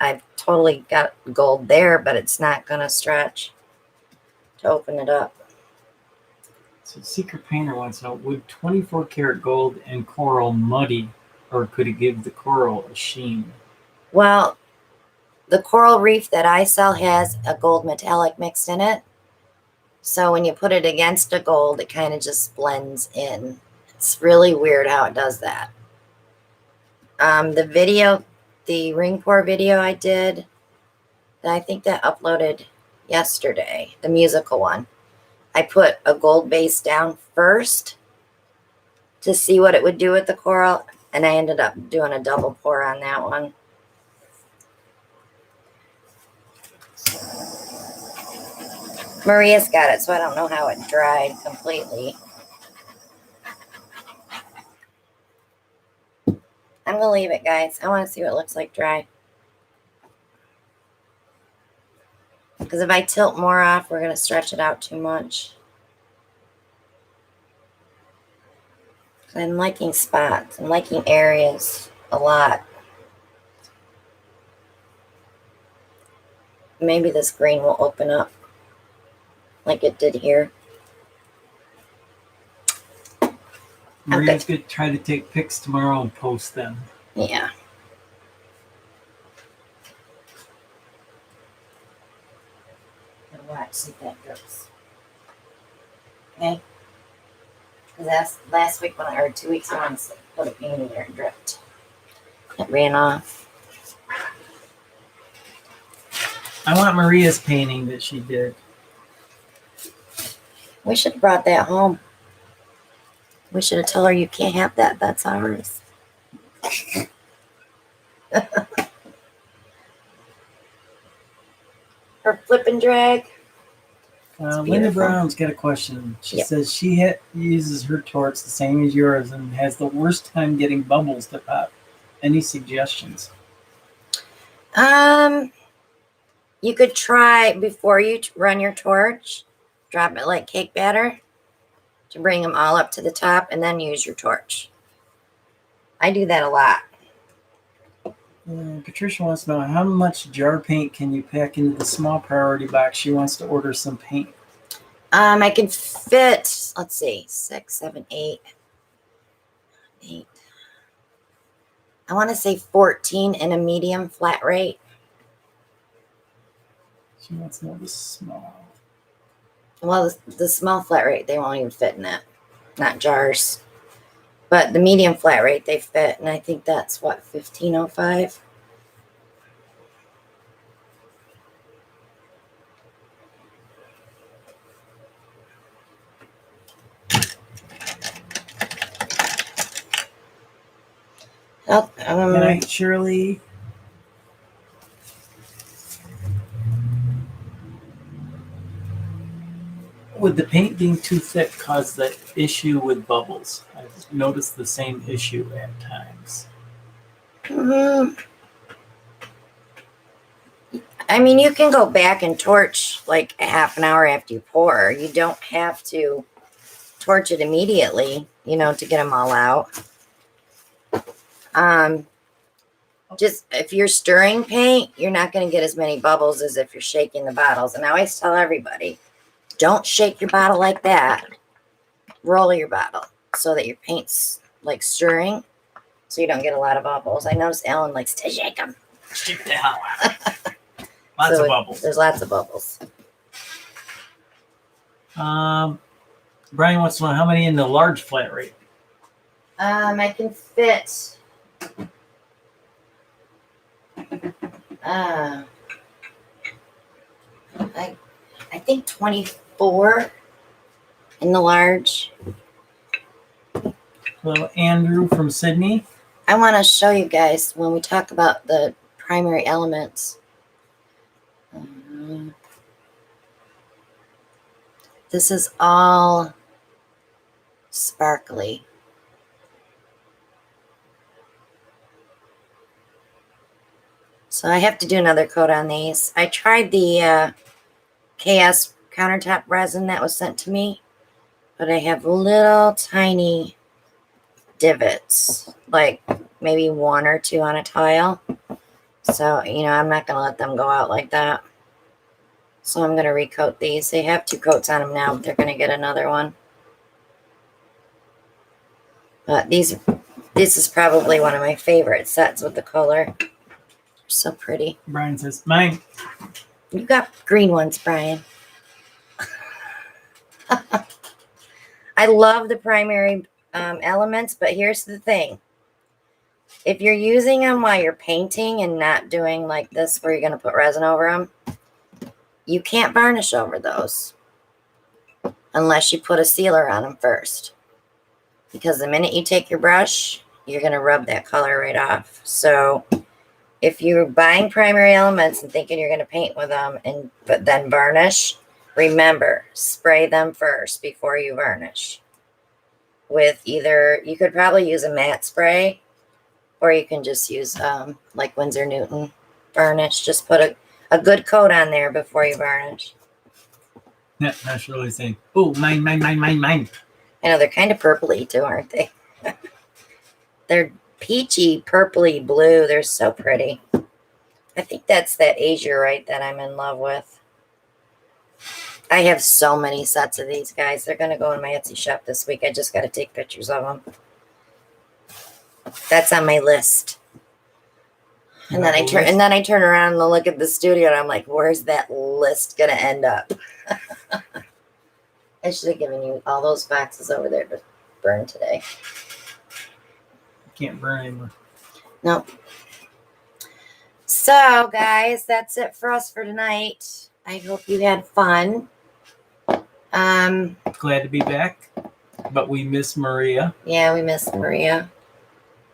I've totally got gold there, but it's not going to stretch to open it up. So Secret Painter wants to know, would 24 karat gold and coral muddy, or could it give the coral a sheen? Well, the coral reef that I sell has a gold metallic mixed in it. So when you put it against a gold, it kind of just blends in. It's really weird how it does that. The ring pour video I did, I think that uploaded yesterday, the musical one. I put a gold base down first to see what it would do with the coral, and I ended up doing a double pour on that one. Maria's got it, so I don't know how it dried completely. I'm going to leave it, guys. I want to see what it looks like dry. Because if I tilt more off, we're going to stretch it out too much. I'm liking spots. I'm liking areas a lot. Maybe this green will open up like it did here. Maria's going to try to take pics tomorrow and post them. Yeah. Watch, see if that drips. Okay? Because that's last week or 2 weeks ago, I put a paint in there and dripped. It ran off. I want Maria's painting that she did. We should have brought that home. We should have told her you can't have that. That's ours. Her flip and drag. Linda Brown's got a question. She says she uses her torch the same as yours and has the worst time getting bubbles to pop. Any suggestions? You could try, before you run your torch, drop it like cake batter to bring them all up to the top, and then use your torch. I do that a lot. Patricia wants to know, how much jar paint can you pack into the small priority box? She wants to order some paint. I can fit, let's see, 6, 7, 8. I want to say 14 in a medium flat rate. She wants to know the small. Well, the small flat rate, they won't even fit in that. Not jars. But the medium flat rate, they fit. And I think that's, what, 1505? Oh, Good night, Shirley. Would the paint being too thick cause the issue with bubbles? I've noticed the same issue at times. I mean, you can go back and torch like a half an hour after you pour. You don't have to torch it immediately, you know, to get them all out. Just if you're stirring paint, you're not going to get as many bubbles as if you're shaking the bottles. And I always tell everybody, don't shake your bottle like that. Roll your bottle so that your paint's like stirring, so you don't get a lot of bubbles. I noticed Alan likes to shake them. Shake the hell out. Lots of bubbles. There's lots of bubbles. Brian wants to know how many in the large flat rate. I can fit. I think 24 in the large. Well, Andrew from Sydney. I want to show you guys when we talk about the primary elements. This is all sparkly. So I have to do another coat on these. I tried the KS countertop resin that was sent to me, but I have little tiny divots, like maybe 1 or 2 on a tile. So, you know, I'm not going to let them go out like that. So I'm going to recoat these. They have 2 coats on them now, but they're going to get another one. But this is probably one of my favorite sets with the color. They're so pretty. Brian says, mine. You got green ones, Brian. I love the primary elements, but here's the thing. If you're using them while you're painting and not doing like this where you're going to put resin over them, you can't varnish over those unless you put a sealer on them first. Because the minute you take your brush, you're going to rub that color right off. So if you're buying primary elements and thinking you're going to paint with them but then varnish, remember, spray them first before you varnish. With either, you could probably use a matte spray, or you can just use like Winsor Newton varnish. Just put a good coat on there before you varnish. Yeah, that's really saying, oh, mine. I know, they're kind of purpley too, aren't they? They're peachy, purpley blue. They're so pretty. I think that's that azurite that I'm in love with. I have so many sets of these guys. They're going to go in my Etsy shop this week. I just got to take pictures of them. That's on my list. And then I turn around and look at the studio and I'm like, where's that list going to end up? I should have given you all those boxes over there to burn today. Can't burn anymore. Nope. So, guys, that's it for us for tonight. I hope you had fun. Glad to be back, but we miss Maria. Yeah, we miss Maria.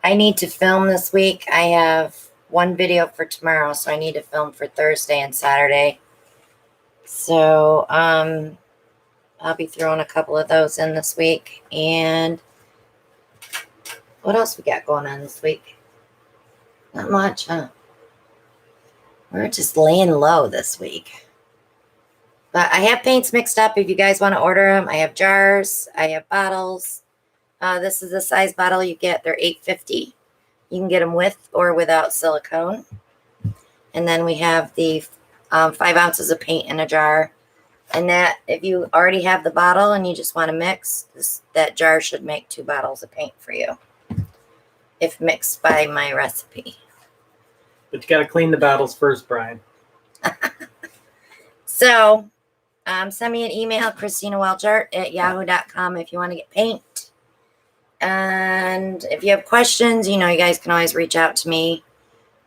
I need to film this week. I have one video for tomorrow, so I need to film for Thursday and Saturday. So, I'll be throwing a couple of those in this week. And what else we got going on this week? Not much, huh? We're just laying low this week. But I have paints mixed up if you guys want to order them. I have jars. I have bottles. This is the size bottle you get. They're $8.50. You can get them with or without silicone. And then we have the 5 ounces of paint in a jar. And that, if you already have the bottle and you just want to mix, that jar should make 2 bottles of paint for you, if mixed by my recipe. But you got to clean the bottles first, Brian. So, send me an email, Christina Welch Art at yahoo.com if you want to get paint. And if you have questions, you know, you guys can always reach out to me.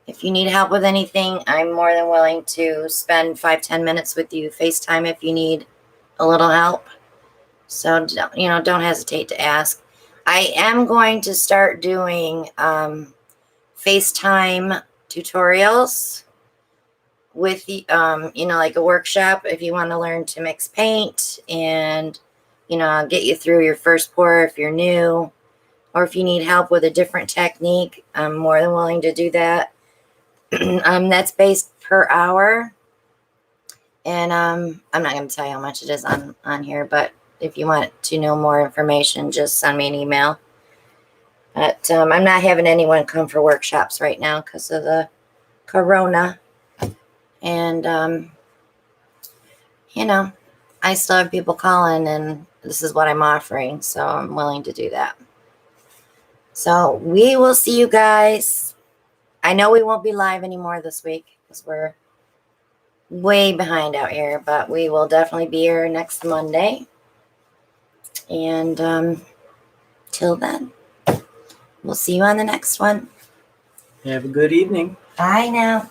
If you need help with anything, I'm more than willing to spend 5-10 minutes with you, FaceTime if you need a little help. So, you know, don't hesitate to ask. I am going to start doing FaceTime tutorials with, you know, like a workshop if you want to learn to mix paint and, you know, I'll get you through your first pour if you're new, or if you need help with a different technique, I'm more than willing to do that. That's based per hour. And I'm not going to tell you how much it is on here, but if you want to know more information, just send me an email. But I'm not having anyone come for workshops right now because of the corona. And, you know, I still have people calling, and this is what I'm offering, so I'm willing to do that. So we will see you guys. I know we won't be live anymore this week because we're way behind out here, but we will definitely be here next Monday. And till then, we'll see you on the next one. Have a good evening. Bye now.